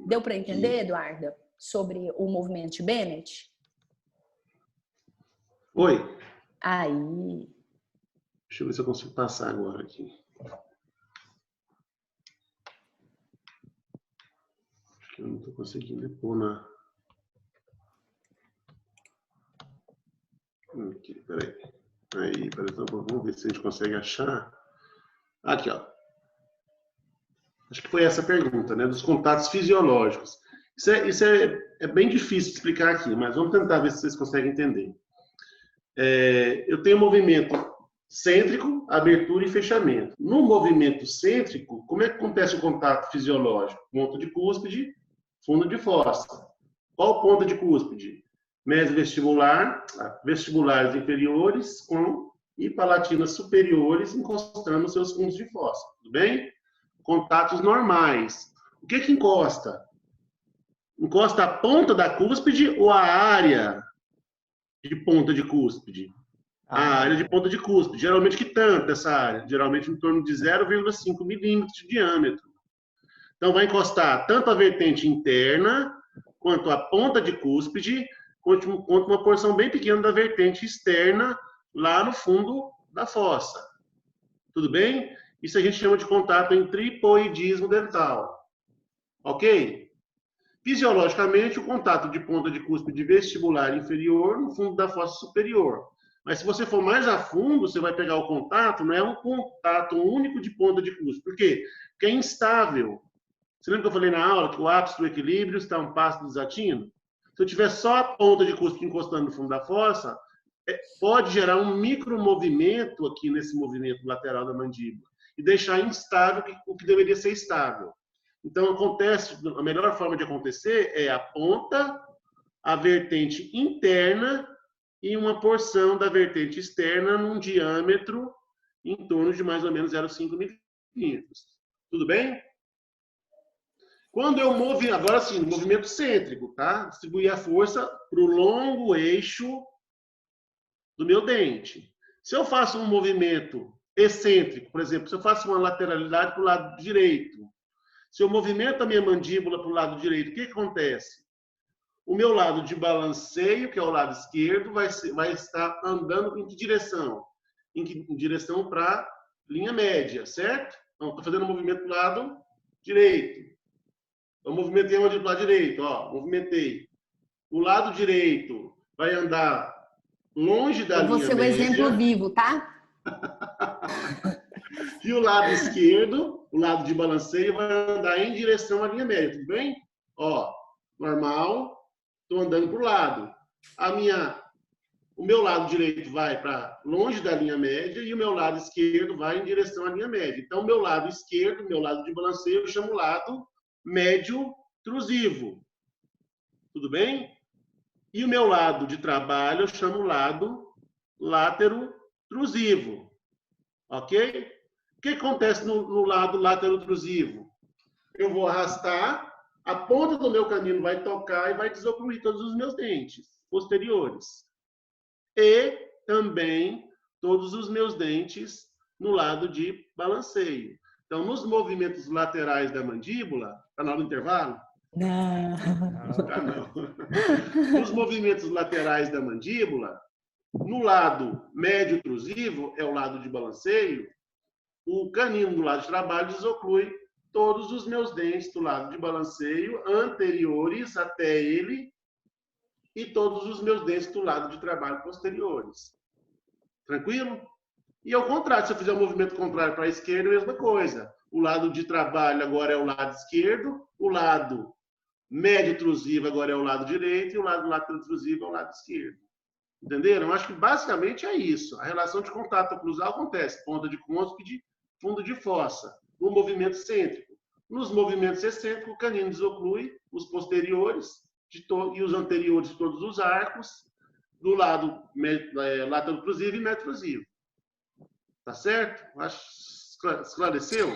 Deu para entender, Eduarda, sobre o movimento de Bennett? Oi. Aí. Deixa eu ver se eu consigo passar agora aqui. Acho que eu não estou conseguindo pôr na... Aqui, peraí. Aí, vamos ver se a gente consegue achar. Aqui, ó. Acho que foi essa a pergunta, né? Dos contatos fisiológicos. Isso é bem difícil de explicar aqui, mas vamos tentar ver se vocês conseguem entender. Eu tenho movimento cêntrico, abertura e fechamento. No movimento cêntrico, como é que acontece o contato fisiológico? Ponto de cúspide, fundo de fossa. Qual ponta de cúspide? Mesovestibular, vestibulares inferiores e palatinas superiores encostando nos seus fundos de fossa. Tudo bem? Contatos normais. O que encosta? Encosta a ponta da cúspide ou a área de ponta de cúspide? A área de ponta de cúspide. Geralmente que tanto essa área? Geralmente em torno de 0,5 milímetros de diâmetro. Então vai encostar tanto a vertente interna, quanto a ponta de cúspide, quanto uma porção bem pequena da vertente externa, lá no fundo da fossa. Tudo bem? Isso a gente chama de contato em tripoidismo dental. Ok? Fisiologicamente, o contato de ponta de cúspide vestibular inferior no fundo da fossa superior. Mas se você for mais a fundo, você vai pegar o contato, não é um contato único de ponta de cúspide. Por quê? Porque é instável. Você lembra que eu falei na aula que o ápice do equilíbrio está um passo do desatino? Se eu tiver só a ponta de cúspide encostando no fundo da fossa, pode gerar um micromovimento aqui nesse movimento lateral da mandíbula e deixar instável o que deveria ser estável. Então, a melhor forma de acontecer é a ponta, a vertente interna e uma porção da vertente externa num diâmetro em torno de mais ou menos 0,5 milímetros. Tudo bem? Quando eu movo, agora sim, movimento cêntrico, tá? Distribuir a força para o longo eixo do meu dente. Se eu faço um movimento excêntrico, por exemplo, se eu faço uma lateralidade para o lado direito, se eu movimento a minha mandíbula para o lado direito, o que acontece? O meu lado de balanceio, que é o lado esquerdo, vai estar andando em que direção? Em direção para a linha média, certo? Então, estou fazendo um movimento para o lado direito. Então, movimentei a mandíbula para o lado direito, ó, movimentei. O lado direito vai andar longe da linha média. Eu vou ser o exemplo vivo, tá? E o lado esquerdo, o lado de balanceio, vai andar em direção à linha média, tudo bem? Ó, normal, estou andando para o lado. O meu lado direito vai para longe da linha média e o meu lado esquerdo vai em direção à linha média. Então, o meu lado esquerdo, meu lado de balanceio, eu chamo lado médio trusivo. Tudo bem? E o meu lado de trabalho, eu chamo lado látero trusivo. Ok? O que acontece no lado látero trusivo? Eu vou arrastar, a ponta do meu canino vai tocar e vai desocluir todos os meus dentes posteriores. E também todos os meus dentes no lado de balanceio. Então, nos movimentos laterais da mandíbula, está na hora do intervalo? Não. Tá, não. Nos movimentos laterais da mandíbula, No lado médio intrusivo, é o lado de balanceio, o canino do lado de trabalho desoclui todos os meus dentes do lado de balanceio anteriores até ele e todos os meus dentes do lado de trabalho posteriores. Tranquilo? E ao contrário, se eu fizer um movimento contrário para a esquerda, a mesma coisa. O lado de trabalho agora é o lado esquerdo, o lado médio intrusivo agora é o lado direito e o lado lateral intrusivo é o lado esquerdo. Entenderam? Eu acho que basicamente é isso. A relação de contato oclusal acontece ponta de cúspide, fundo de fossa, no movimento cêntrico. Nos movimentos excêntricos, o canino desoclui os posteriores e os anteriores de todos os arcos, do lado lateral intrusivo e médio intrusivo. Tá certo? Acho esclareceu?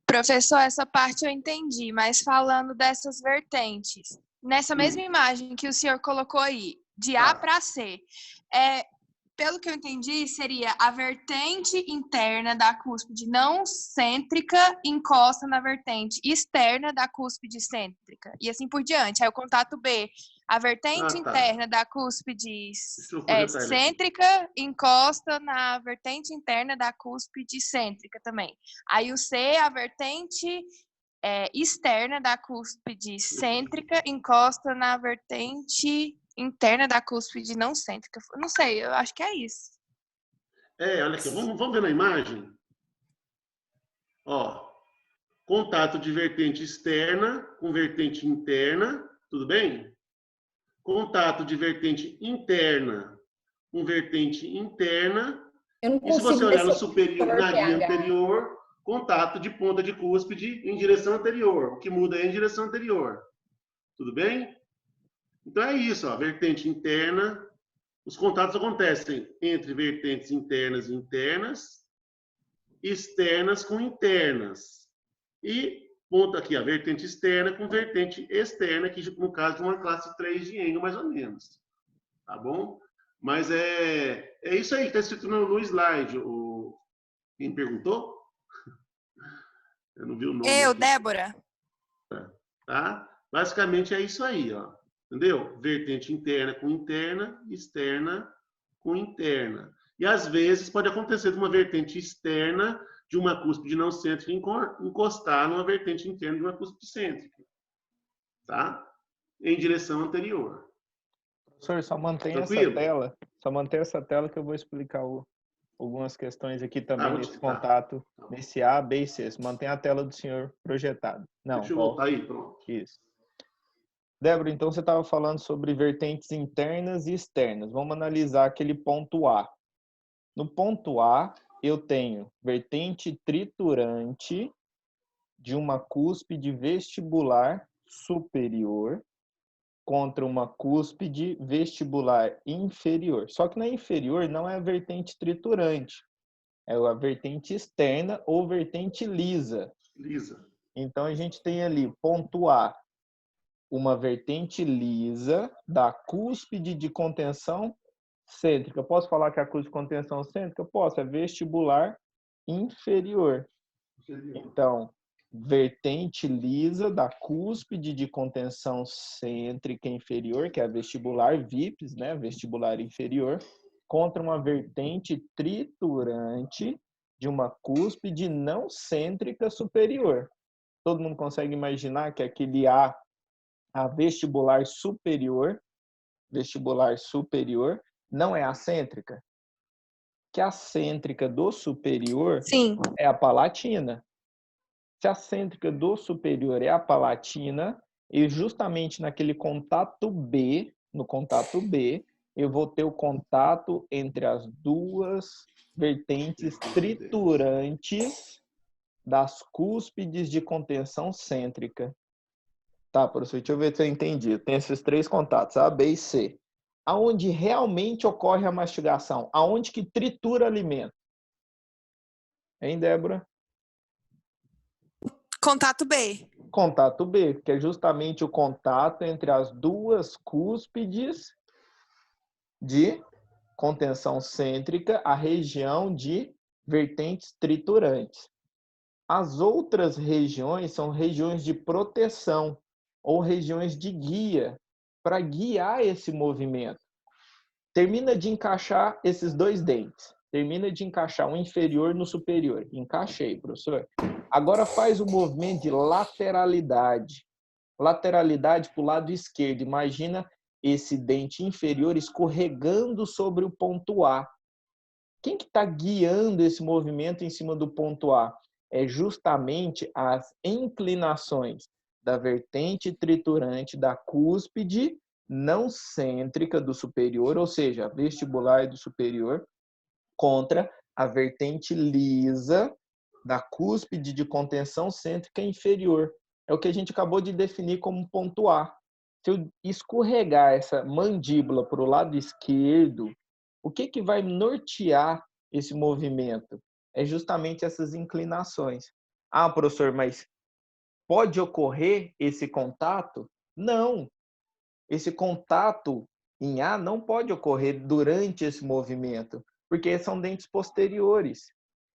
Professor, essa parte eu entendi, mas falando dessas vertentes, nessa mesma imagem que o senhor colocou aí, de A para C, pelo que eu entendi, seria a vertente interna da cúspide não cêntrica encosta na vertente externa da cúspide cêntrica, e assim por diante. Aí o contato B, a vertente interna da cúspide cêntrica encosta na vertente interna da cúspide cêntrica também. Aí o C, a vertente externa da cúspide cêntrica encosta na vertente interna da cúspide não cêntrica. Não sei, eu acho que é isso. Olha aqui, vamos ver na imagem? Ó, contato de vertente externa com vertente interna, tudo bem? Contato de vertente interna com vertente interna. E se você olhar no superior, na guia anterior, contato de ponta de cúspide em direção anterior. O que muda é em direção anterior. Tudo bem? Então é isso, ó, vertente interna. Os contatos acontecem entre vertentes internas e internas, externas com internas. E ponta aqui, a vertente externa com vertente externa, que no caso de uma classe 3 de Engel, mais ou menos. Tá bom? Mas é isso aí que está escrito no slide. Quem perguntou? Eu não vi o nome. Eu, aqui. Débora. Tá? Basicamente é isso aí, ó. Entendeu? Vertente interna com interna, externa com interna. E às vezes pode acontecer de uma vertente externa de uma cúspide não cêntrica encostar numa vertente interna de uma cúspide cêntrica. Tá? Em direção anterior. Professor, só mantenha essa tela. Só mantenha essa tela que eu vou explicar algumas questões aqui também nesse contato, nesse A, B e C. Mantenha a tela do senhor projetado. Não, deixa eu voltar aí, pronto. Isso. Débora, então você estava falando sobre vertentes internas e externas. Vamos analisar aquele ponto A. No ponto A, eu tenho vertente triturante de uma cúspide vestibular superior contra uma cúspide vestibular inferior. Só que na inferior não é a vertente triturante, é a vertente externa ou vertente lisa. Lisa. Então a gente tem ali, ponto A, uma vertente lisa da cúspide de contenção cêntrica. Posso falar que a cúspide de contenção cêntrica? Posso, é vestibular inferior. Então, vertente lisa da cúspide de contenção cêntrica inferior, que é a vestibular VIPS, né, vestibular inferior, contra uma vertente triturante de uma cúspide não cêntrica superior. Todo mundo consegue imaginar que aquele A vestibular superior não é acêntrica? Que a cêntrica do superior Sim. é a palatina. Se a cêntrica do superior é a palatina, e justamente naquele contato B, no contato B, eu vou ter o contato entre as duas vertentes triturantes das cúspides de contenção cêntrica. Tá, professor, deixa eu ver se eu entendi. Tem esses três contatos, A, B e C. Aonde realmente ocorre a mastigação? Aonde que tritura alimento? Hein, Débora? Contato B. Contato B, que é justamente o contato entre as duas cúspides de contenção cêntrica, a região de vertentes triturantes. As outras regiões são regiões de proteção ou regiões de guia, para guiar esse movimento. termina de encaixar esses dois dentes. Termina de encaixar o inferior no superior. Encaixei, professor. Agora faz o movimento de lateralidade. Lateralidade para o lado esquerdo. Imagina esse dente inferior escorregando sobre o ponto A. Quem que está guiando esse movimento em cima do ponto A? É justamente as inclinações da vertente triturante da cúspide não cêntrica do superior, ou seja, vestibular do superior, contra a vertente lisa da cúspide de contenção cêntrica inferior. É o que a gente acabou de definir como ponto A. Se eu escorregar essa mandíbula para o lado esquerdo, o que vai nortear esse movimento? É justamente essas inclinações. Ah, professor, mas pode ocorrer esse contato? Não. Esse contato em A não pode ocorrer durante esse movimento, porque são dentes posteriores.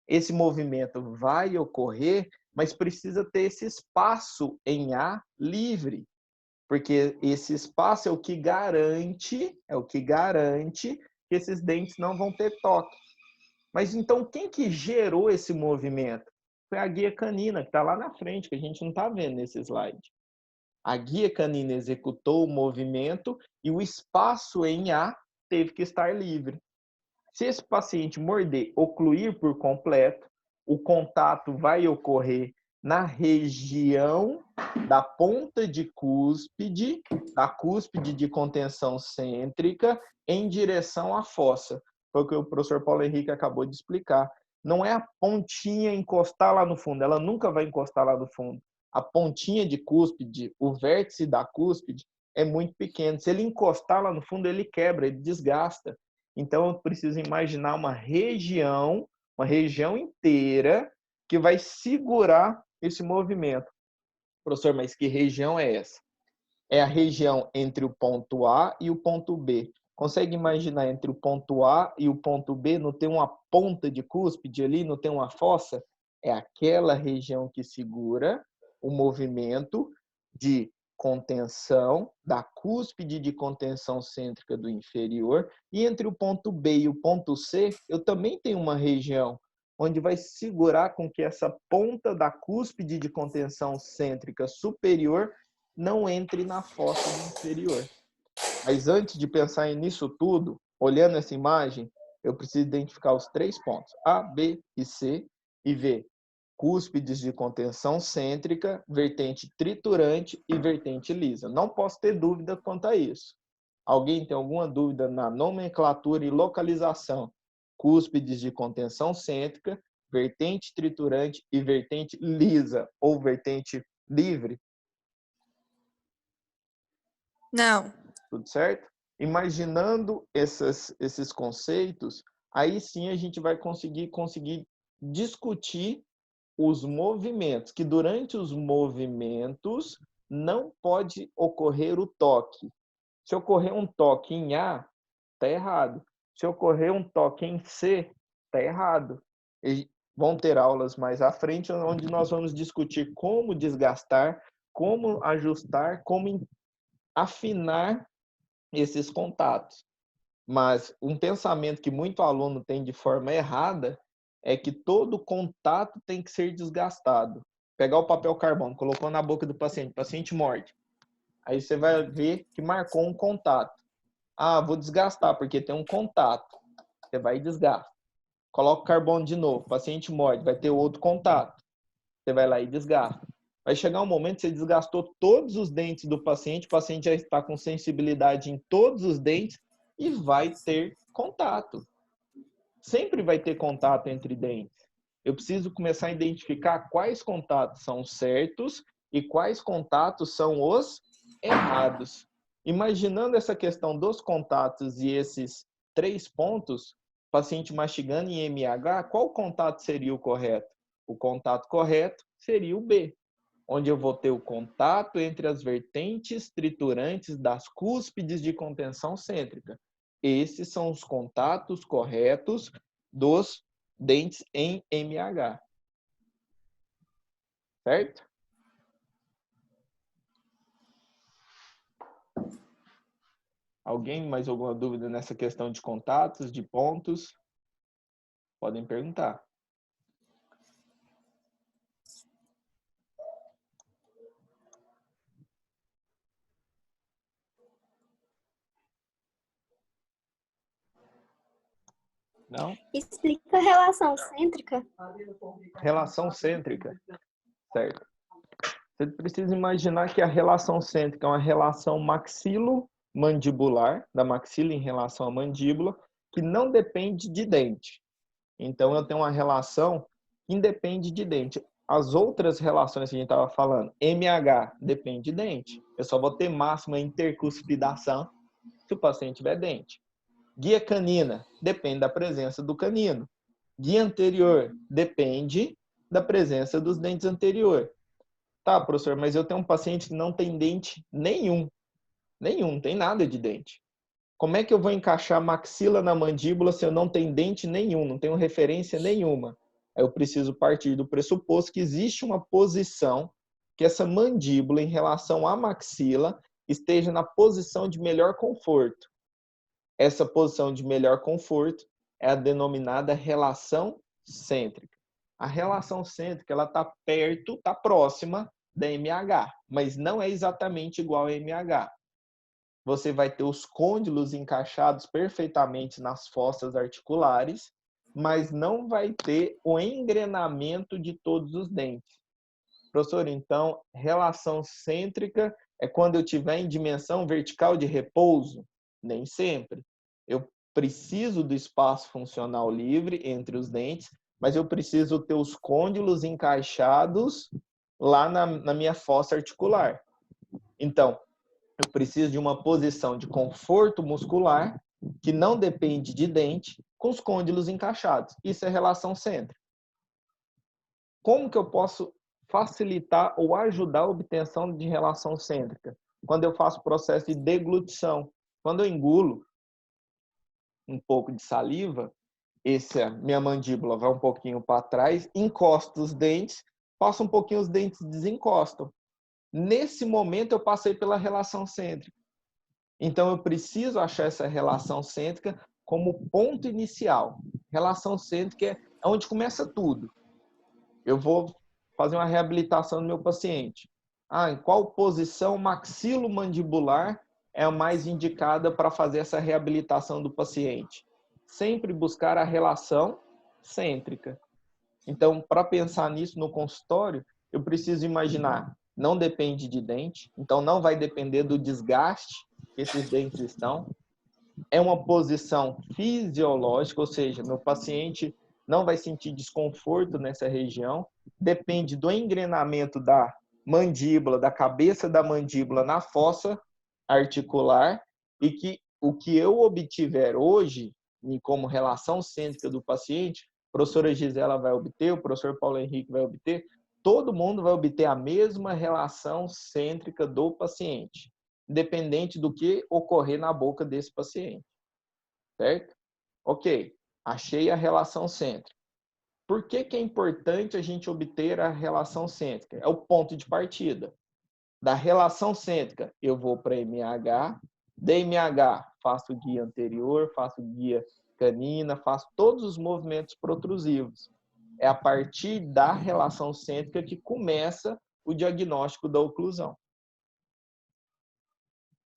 Esse movimento vai ocorrer, mas precisa ter esse espaço em A livre, porque esse espaço é o que garante que esses dentes não vão ter toque. Mas então quem que gerou esse movimento? Foi a guia canina, que está lá na frente, que a gente não está vendo nesse slide. A guia canina executou o movimento e o espaço em A teve que estar livre. Se esse paciente morder, ocluir por completo, o contato vai ocorrer na região da ponta de cúspide, da cúspide de contenção cêntrica, em direção à fossa. Foi o que o professor Paulo Henrique acabou de explicar. Não é a pontinha encostar lá no fundo, ela nunca vai encostar lá no fundo. A pontinha de cúspide, o vértice da cúspide, é muito pequeno. Se ele encostar lá no fundo, ele quebra, ele desgasta. Então, eu preciso imaginar uma região inteira que vai segurar esse movimento. Professor, mas que região é essa? É a região entre o ponto A e o ponto B. Consegue imaginar entre o ponto A e o ponto B? Não tem uma ponta de cúspide ali? Não tem uma fossa? É aquela região que segura o movimento de contenção da cúspide de contenção cêntrica do inferior, e entre o ponto B e o ponto C, eu também tenho uma região onde vai segurar com que essa ponta da cúspide de contenção cêntrica superior não entre na fossa do inferior. Mas antes de pensar nisso tudo, olhando essa imagem, eu preciso identificar os 3 pontos, A, B e C, e ver cúspides de contenção cêntrica, vertente triturante e vertente lisa. Não posso ter dúvida quanto a isso. Alguém tem alguma dúvida na nomenclatura e localização? Cúspides de contenção cêntrica, vertente triturante e vertente lisa ou vertente livre? Não. Tudo certo? Imaginando esses conceitos, aí sim a gente vai conseguir discutir os movimentos, que durante os movimentos não pode ocorrer o toque. Se ocorrer um toque em A, está errado. Se ocorrer um toque em C, está errado. E vão ter aulas mais à frente onde nós vamos discutir como desgastar, como ajustar, como afinar esses contatos. Mas um pensamento que muito aluno tem de forma errada é que todo contato tem que ser desgastado. Pegar o papel carbono, colocou na boca do paciente, o paciente morde. Aí você vai ver que marcou um contato. Ah, vou desgastar porque tem um contato. Você vai e desgasta. Coloca o carbono de novo, o paciente morde, vai ter outro contato. Você vai lá e desgasta. Vai chegar um momento que você desgastou todos os dentes do paciente, o paciente já está com sensibilidade em todos os dentes e vai ter contato. Sempre vai ter contato entre dentes. Eu preciso começar a identificar quais contatos são certos e quais contatos são os errados. Imaginando essa questão dos contatos e esses 3 pontos, paciente mastigando em MH, qual contato seria o correto? O contato correto seria o B, onde eu vou ter o contato entre as vertentes triturantes das cúspides de contenção cêntrica. Esses são os contatos corretos dos dentes em MH. Certo? Alguém mais alguma dúvida nessa questão de contatos, de pontos? Podem perguntar. Não? Explica a relação cêntrica. Relação cêntrica, certo? Você precisa imaginar que a relação cêntrica é uma relação maxilo-mandibular, da maxila em relação à mandíbula, que não depende de dente. Então, eu tenho uma relação que independe de dente. As outras relações que a gente estava falando, MH, depende de dente. Eu só vou ter máxima intercuspidação se o paciente tiver dente. Guia canina, depende da presença do canino. Guia anterior, depende da presença dos dentes anterior. Tá, professor, mas eu tenho um paciente que não tem dente nenhum. Nenhum, não tem nada de dente. Como é que eu vou encaixar maxila na mandíbula se eu não tenho dente nenhum, não tenho referência nenhuma? Eu preciso partir do pressuposto que existe uma posição que essa mandíbula em relação à maxila esteja na posição de melhor conforto. Essa posição de melhor conforto é a denominada relação cêntrica. A relação cêntrica, ela está perto, está próxima da MH, mas não é exatamente igual a MH. Você vai ter os côndilos encaixados perfeitamente nas fossas articulares, mas não vai ter o engrenamento de todos os dentes. Professor, então, relação cêntrica é quando eu tiver em dimensão vertical de repouso? Nem sempre. Eu preciso do espaço funcional livre entre os dentes, mas eu preciso ter os côndilos encaixados lá na minha fossa articular. Então, eu preciso de uma posição de conforto muscular que não depende de dente, com os côndilos encaixados. Isso é relação cêntrica. Como que eu posso facilitar ou ajudar a obtenção de relação cêntrica? Quando eu faço o processo de deglutição. Quando eu engulo um pouco de saliva, minha mandíbula vai um pouquinho para trás, encosta os dentes, passa um pouquinho os dentes desencostam. Nesse momento, eu passei pela relação cêntrica. Então, eu preciso achar essa relação cêntrica como ponto inicial. Relação cêntrica é onde começa tudo. Eu vou fazer uma reabilitação do meu paciente. Em qual posição maxilomandibular é a mais indicada para fazer essa reabilitação do paciente? Sempre buscar a relação cêntrica. Então, para pensar nisso no consultório, eu preciso imaginar, não depende de dente, então não vai depender do desgaste que esses dentes estão. É uma posição fisiológica, ou seja, meu paciente não vai sentir desconforto nessa região. Depende do engrenamento da mandíbula, da cabeça da mandíbula na fossa articular, e que o que eu obtiver hoje, como relação cêntrica do paciente, a professora Gisela vai obter, o professor Paulo Henrique vai obter, todo mundo vai obter a mesma relação cêntrica do paciente, independente do que ocorrer na boca desse paciente. Certo? Ok, achei a relação cêntrica. Por que é importante a gente obter a relação cêntrica? É o ponto de partida. Da relação cêntrica, eu vou para MH, da MH faço guia anterior, faço guia canina, faço todos os movimentos protrusivos. É a partir da relação cêntrica que começa o diagnóstico da oclusão.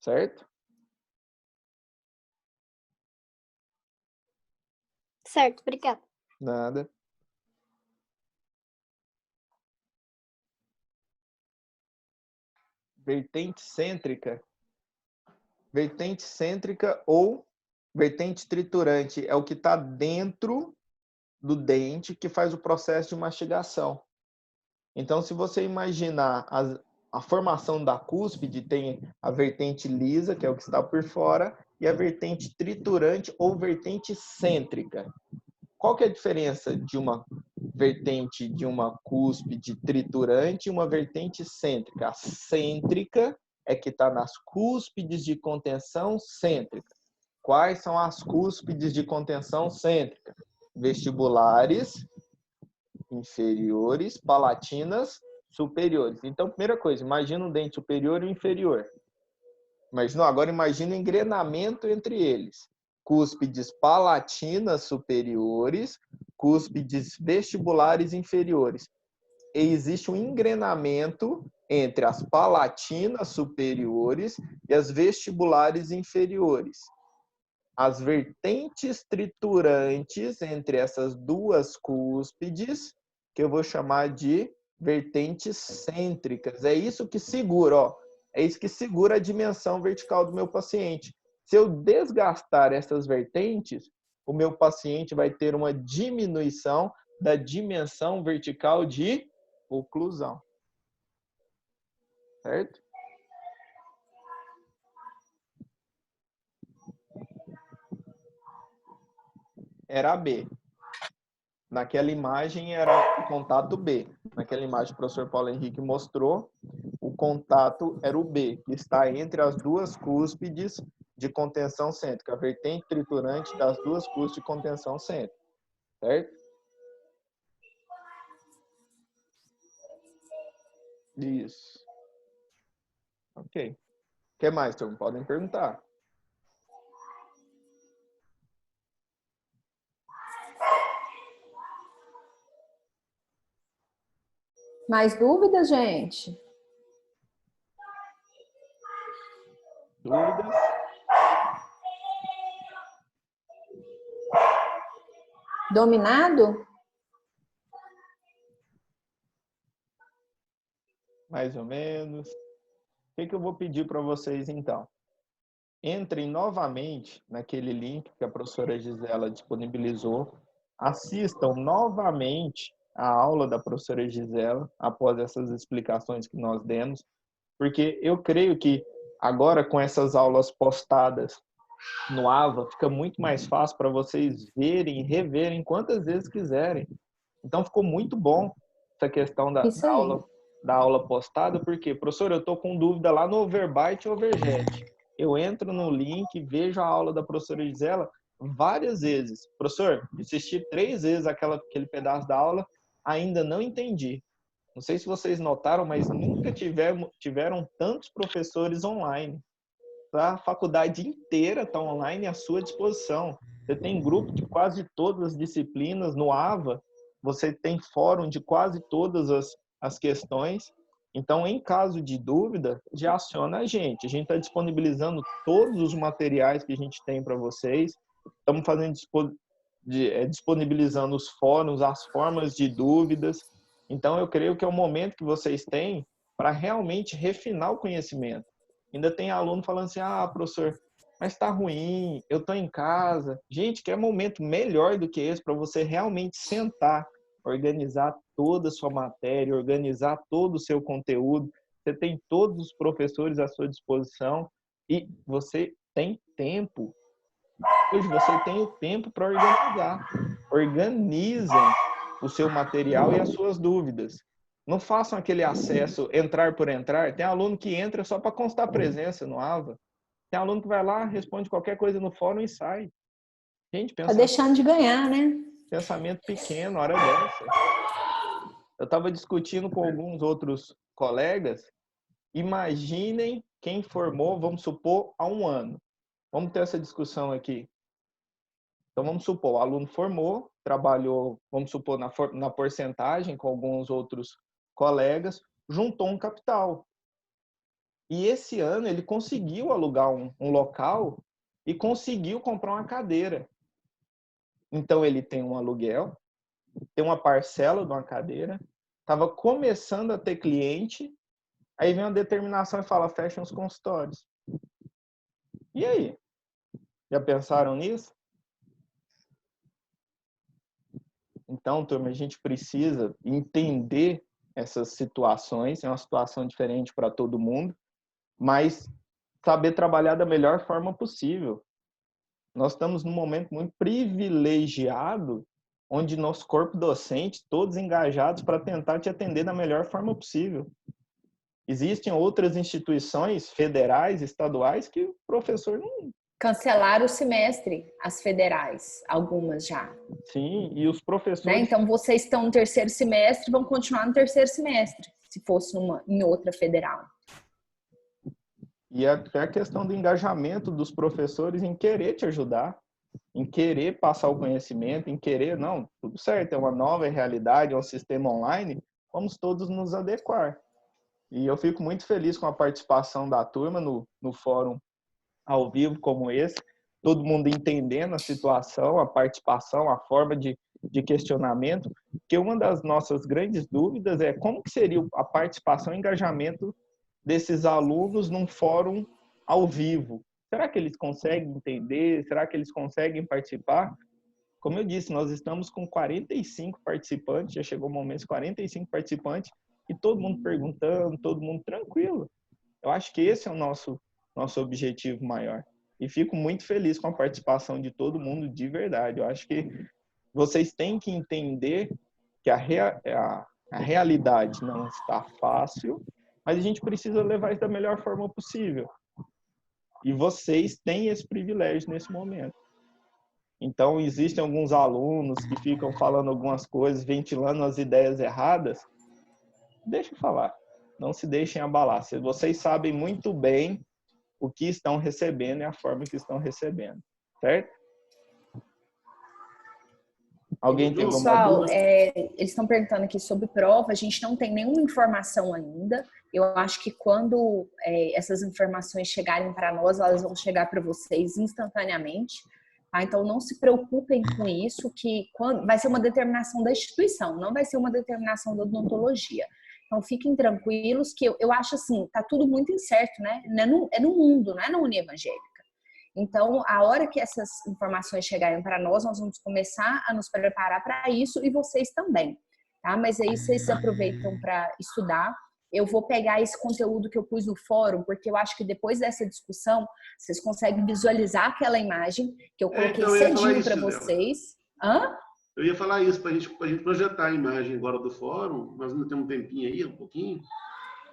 Certo? Certo, obrigada. Nada. Vertente cêntrica. Vertente cêntrica ou vertente triturante é o que está dentro do dente que faz o processo de mastigação. Então, se você imaginar a formação da cúspide, tem a vertente lisa, que é o que está por fora, e a vertente triturante ou vertente cêntrica. Qual que é a diferença de uma vertente de uma cúspide triturante e uma vertente cêntrica? A cêntrica é que está nas cúspides de contenção cêntrica. Quais são as cúspides de contenção cêntrica? Vestibulares, inferiores, palatinas, superiores. Então, primeira coisa, imagina um dente superior e inferior. Imaginou? Agora imagina o engrenamento entre eles. Cúspides palatinas superiores, cúspides vestibulares inferiores. E existe um engrenamento entre as palatinas superiores e as vestibulares inferiores. As vertentes triturantes entre essas duas cúspides, que eu vou chamar de vertentes cêntricas. É isso que segura, ó. É isso que segura a dimensão vertical do meu paciente. Se eu desgastar essas vertentes, o meu paciente vai ter uma diminuição da dimensão vertical de oclusão. Certo? Era B. Naquela imagem era o contato B. Naquela imagem que o professor Paulo Henrique mostrou, o contato era o B, que está entre as duas cúspides de contenção cêntrica, a vertente triturante das duas cúspides de contenção cêntrica. Certo? Isso. Ok. O que mais, turma? Podem perguntar. Mais dúvidas, gente? Dúvidas? Dominado? Mais ou menos. O que eu vou pedir para vocês, então? Entrem novamente naquele link que a professora Gisela disponibilizou. Assistam novamente a aula da professora Gisela, após essas explicações que nós demos, porque eu creio que agora, com essas aulas postadas no AVA, fica muito mais fácil para vocês verem e reverem quantas vezes quiserem. Então, ficou muito bom essa questão da aula postada, porque, professor, eu estou com dúvida lá no Overbite e Overjet. Eu entro no link, vejo a aula da professora Gisela várias vezes. Professor, assisti 3 vezes aquele pedaço da aula, ainda não entendi. Não sei se vocês notaram, mas nunca tiveram tantos professores online. A faculdade inteira está online à sua disposição. Você tem grupo de quase todas as disciplinas no AVA, você tem fórum de quase todas as questões. Então, em caso de dúvida, já aciona a gente. A gente está disponibilizando todos os materiais que a gente tem para vocês. Estamos disponibilizando os fóruns, as formas de dúvidas. Então, eu creio que é o momento que vocês têm para realmente refinar o conhecimento. Ainda tem aluno falando assim, professor, mas está ruim, eu estou em casa. Gente, que momento melhor do que esse para você realmente sentar, organizar toda a sua matéria, organizar todo o seu conteúdo. Você tem todos os professores à sua disposição e você tem tempo. Hoje você tem o tempo para organizar. Organizem o seu material e as suas dúvidas. Não façam aquele acesso, entrar por entrar. Tem aluno que entra só para constar presença no AVA. Tem aluno que vai lá, responde qualquer coisa no fórum e sai. Gente, Tá deixando de ganhar, né? Pensamento pequeno, hora dessa. Eu estava discutindo com alguns outros colegas. Imaginem quem formou, vamos supor, há 1 ano. Vamos ter essa discussão aqui. Então, vamos supor, o aluno formou, trabalhou, vamos supor, na porcentagem com alguns outros colegas, juntou um capital. E esse ano ele conseguiu alugar um local e conseguiu comprar uma cadeira. Então, ele tem um aluguel, tem uma parcela de uma cadeira, estava começando a ter cliente, aí vem uma determinação e fala, fecha os consultórios. E aí? Já pensaram nisso? Então, turma, a gente precisa entender essas situações, é uma situação diferente para todo mundo, mas saber trabalhar da melhor forma possível. Nós estamos num momento muito privilegiado, onde nosso corpo docente, todos engajados para tentar te atender da melhor forma possível. Existem outras instituições federais, estaduais, que o professor não... Cancelaram o semestre, as federais, algumas já. Sim, e os professores... Né? Então, vocês estão no 3º semestre, vão continuar no 3º semestre, se fosse em outra federal. E até a questão do engajamento dos professores em querer te ajudar, em querer passar o conhecimento, em querer, não, tudo certo, é uma nova realidade, é um sistema online, vamos todos nos adequar. E eu fico muito feliz com a participação da turma no fórum ao vivo como esse, todo mundo entendendo a situação, a participação, a forma de questionamento, porque uma das nossas grandes dúvidas é como que seria a participação e engajamento desses alunos num fórum ao vivo. Será que eles conseguem entender? Será que eles conseguem participar? Como eu disse, nós estamos com 45 participantes, já chegou o momento, 45 participantes, e todo mundo perguntando, todo mundo tranquilo. Eu acho que esse é o nosso objetivo maior. E fico muito feliz com a participação de todo mundo, de verdade. Eu acho que vocês têm que entender que a realidade não está fácil, mas a gente precisa levar isso da melhor forma possível. E vocês têm esse privilégio nesse momento. Então, existem alguns alunos que ficam falando algumas coisas, ventilando as ideias erradas. Deixa eu falar. Não se deixem abalar. Vocês sabem muito bem o que estão recebendo e a forma que estão recebendo. Certo? Alguém tem alguma Pessoal, dúvida? eles estão perguntando aqui sobre prova, a gente não tem nenhuma informação ainda. Eu acho que quando essas informações chegarem para nós, elas vão chegar para vocês instantaneamente. Tá? Então, não se preocupem com isso, que vai ser uma determinação da instituição, não vai ser uma determinação da odontologia. Então, fiquem tranquilos, que eu acho assim, tá tudo muito incerto, né? É no mundo, não é na União Evangélica. Então, a hora que essas informações chegarem para nós vamos começar a nos preparar para isso e vocês também, tá? Mas aí vocês aproveitam para estudar. Eu vou pegar esse conteúdo que eu pus no fórum, porque eu acho que depois dessa discussão, vocês conseguem visualizar aquela imagem que eu coloquei cedinho para vocês. Hã? Eu ia falar isso, para a gente projetar a imagem agora do fórum. Nós não temos um tempinho aí, um pouquinho,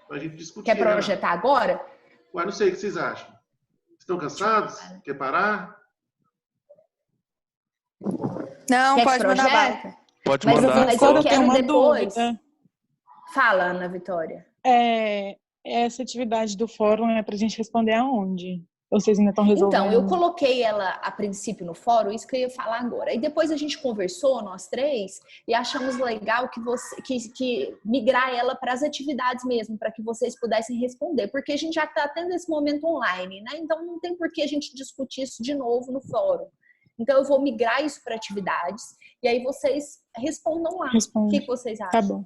para a gente discutir. Quer projetar agora? Ué, não sei, o que vocês acham? Estão cansados? Quer parar? Não, Quer pode mandar bala. Pode mas mandar. Mas eu quero depois. Fala, Ana Vitória. Essa atividade do fórum é para a gente responder aonde? Vocês ainda estão resolvendo? Então, eu coloquei ela a princípio no fórum, isso que eu ia falar agora. E depois a gente conversou, nós três, e achamos legal que migrar ela para as atividades mesmo, para que vocês pudessem responder. Porque a gente já está tendo esse momento online, né? Então, não tem por que a gente discutir isso de novo no fórum. Então, eu vou migrar isso para atividades, e aí vocês respondam lá. O que vocês acham? Tá bom.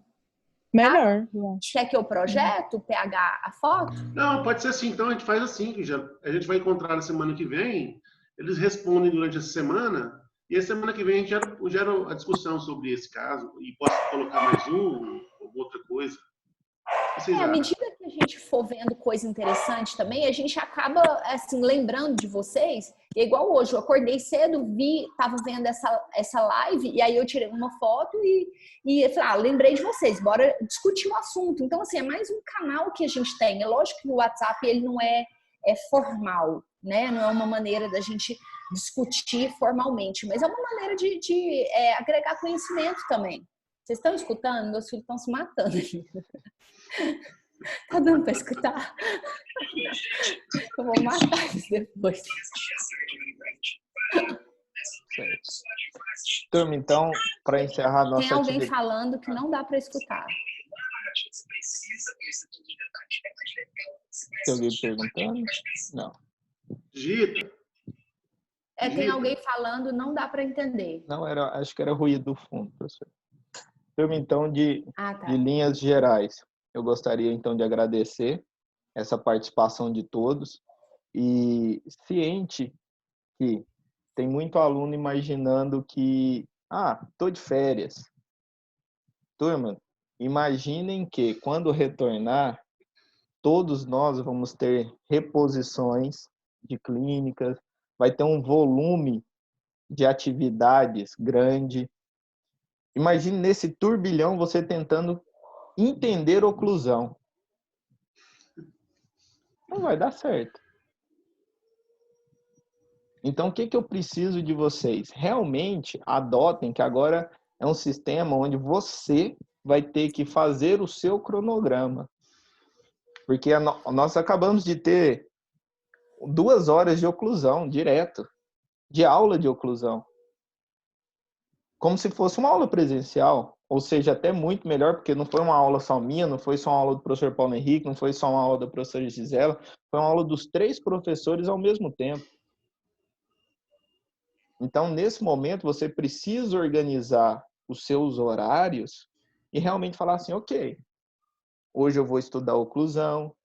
Melhor, eu acho. Quer que eu projeto, PH, a foto? Não, pode ser assim. Então, a gente faz assim, que a gente vai encontrar na semana que vem, eles respondem durante essa semana, e a semana que vem a gente gera a discussão sobre esse caso, e posso colocar mais um, ou outra coisa. À medida que a gente for vendo coisa interessante também, a gente acaba, assim, lembrando de vocês. E é igual hoje, eu acordei cedo, tava vendo essa live, e aí eu tirei uma foto e falei, lembrei de vocês, bora discutir o assunto. Então, assim, é mais um canal que a gente tem. É lógico que o WhatsApp, ele não é formal, né? Não é uma maneira da gente discutir formalmente, mas é uma maneira de agregar conhecimento também. Vocês estão escutando? Meus filhos estão se matando aqui. Tá dando para escutar? Eu vou matar eles depois. Turma, então, para encerrar nossa Tem alguém atividade... falando que não dá para escutar. Tem alguém perguntando? Não. Digita. Tem alguém falando, não dá para entender. Não, acho que era ruído do fundo, professor. Turma, então, de linhas gerais, eu gostaria, então, de agradecer essa participação de todos e ciente que tem muito aluno imaginando que, tô de férias. Turma, imaginem que, quando retornar, todos nós vamos ter reposições de clínicas, vai ter um volume de atividades grande. Imagine nesse turbilhão você tentando entender oclusão. Não vai dar certo. Então, o que eu preciso de vocês? Realmente adotem que agora é um sistema onde você vai ter que fazer o seu cronograma. Porque nós acabamos de ter 2 horas de oclusão, direto, de aula de oclusão. Como se fosse uma aula presencial, ou seja, até muito melhor, porque não foi uma aula só minha, não foi só uma aula do professor Paulo Henrique, não foi só uma aula da professora Gisela, foi uma aula dos 3 professores ao mesmo tempo. Então, nesse momento, você precisa organizar os seus horários e realmente falar assim, ok, hoje eu vou estudar oclusão,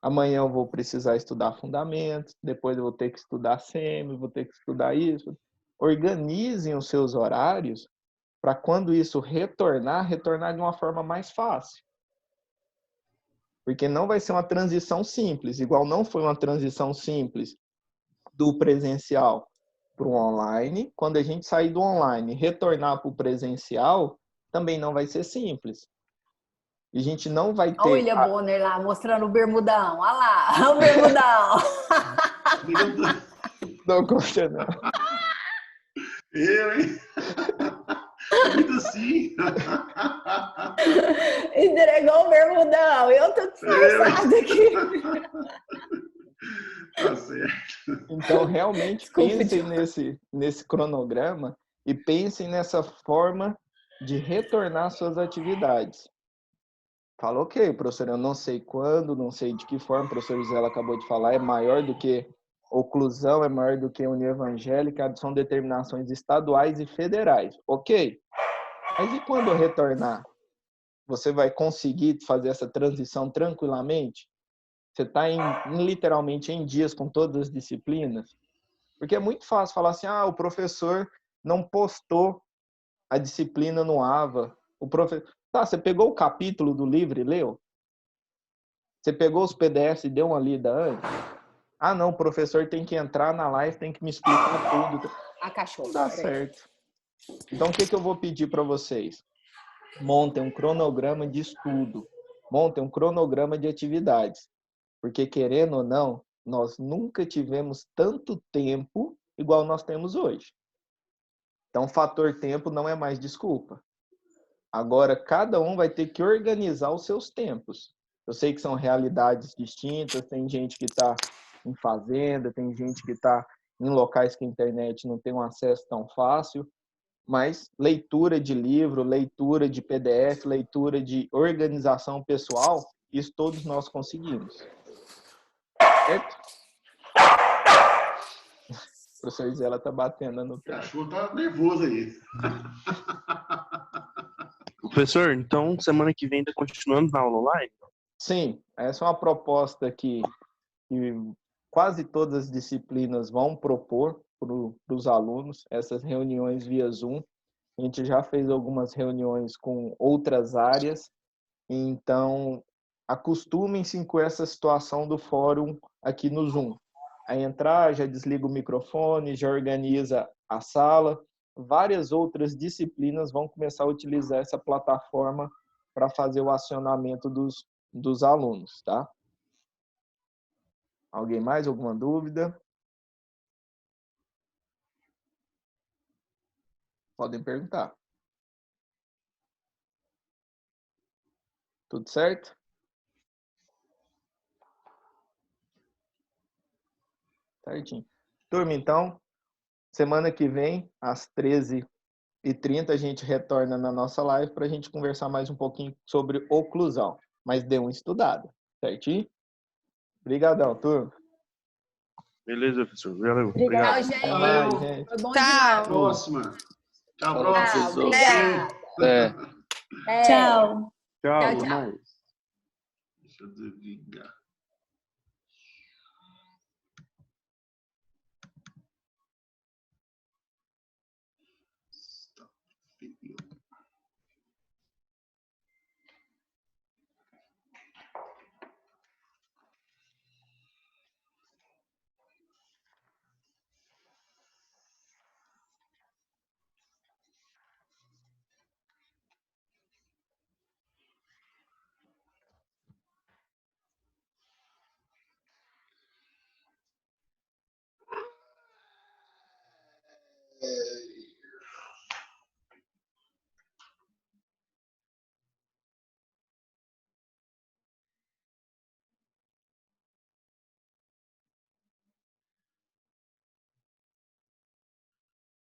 amanhã eu vou precisar estudar fundamentos, depois eu vou ter que estudar semi, vou ter que estudar isso. Organizem os seus horários para quando isso retornar de uma forma mais fácil. Porque não vai ser uma transição simples, igual não foi uma transição simples do presencial para o online. Quando a gente sair do online e retornar para o presencial, também não vai ser simples. E a gente não vai ter... Olha o William Bonner lá, mostrando o bermudão. Olha lá, o bermudão. Não conta, não. Eu, hein? Muito assim. Entregou o bermudão. Eu tô disfarçada aqui. Tá certo. Então, realmente, Desculpa, pensem nesse cronograma e pensem nessa forma de retornar às suas atividades. Fala, ok, professor, eu não sei quando, não sei de que forma, o professor Gisela acabou de falar, é maior do que oclusão, é maior do que União Evangélica, são determinações estaduais e federais. Ok, mas e quando retornar? Você vai conseguir fazer essa transição tranquilamente? Você está literalmente em dias com todas as disciplinas? Porque é muito fácil falar assim, o professor não postou a disciplina no AVA. Tá, você pegou o capítulo do livro e leu? Você pegou os PDFs e deu uma lida antes? Ah, não, o professor tem que entrar na live, tem que me explicar tudo. A cachorra. Não dá certo. Então, o que eu vou pedir para vocês? Montem um cronograma de estudo. Montem um cronograma de atividades. Porque, querendo ou não, nós nunca tivemos tanto tempo igual nós temos hoje. Então, o fator tempo não é mais desculpa. Agora, cada um vai ter que organizar os seus tempos. Eu sei que são realidades distintas, tem gente que está em fazenda, tem gente que está em locais que a internet não tem um acesso tão fácil, mas leitura de livro, leitura de PDF, leitura de organização pessoal, isso todos nós conseguimos. Certo? O professor Gisela está batendo no O pé. cachorro tá nervoso aí. Professor, então semana que vem está continuando na aula online? Sim, essa é uma proposta que quase todas as disciplinas vão propor para os alunos, essas reuniões via Zoom. A gente já fez algumas reuniões com outras áreas, então acostumem-se com essa situação do fórum aqui no Zoom. A entrar, já desliga o microfone, já organiza a sala. Várias outras disciplinas vão começar a utilizar essa plataforma para fazer o acionamento dos alunos, tá? Alguém mais? Alguma dúvida? Podem perguntar. Tudo certo? Certinho. Turma, então, semana que vem, às 13h30, a gente retorna na nossa live para a gente conversar mais um pouquinho sobre oclusão. Mas dê uma estudada, certinho? Obrigadão, turma. Beleza, professor. Valeu. Obrigado, Obrigado. gente. Valeu. gente. Foi bom Tchau. demais. Próxima. Tchau, Tchau, próxima. Obrigada. É. É. Tchau. Tchau, Tchau, até tchau. mais. Deixa eu desligar.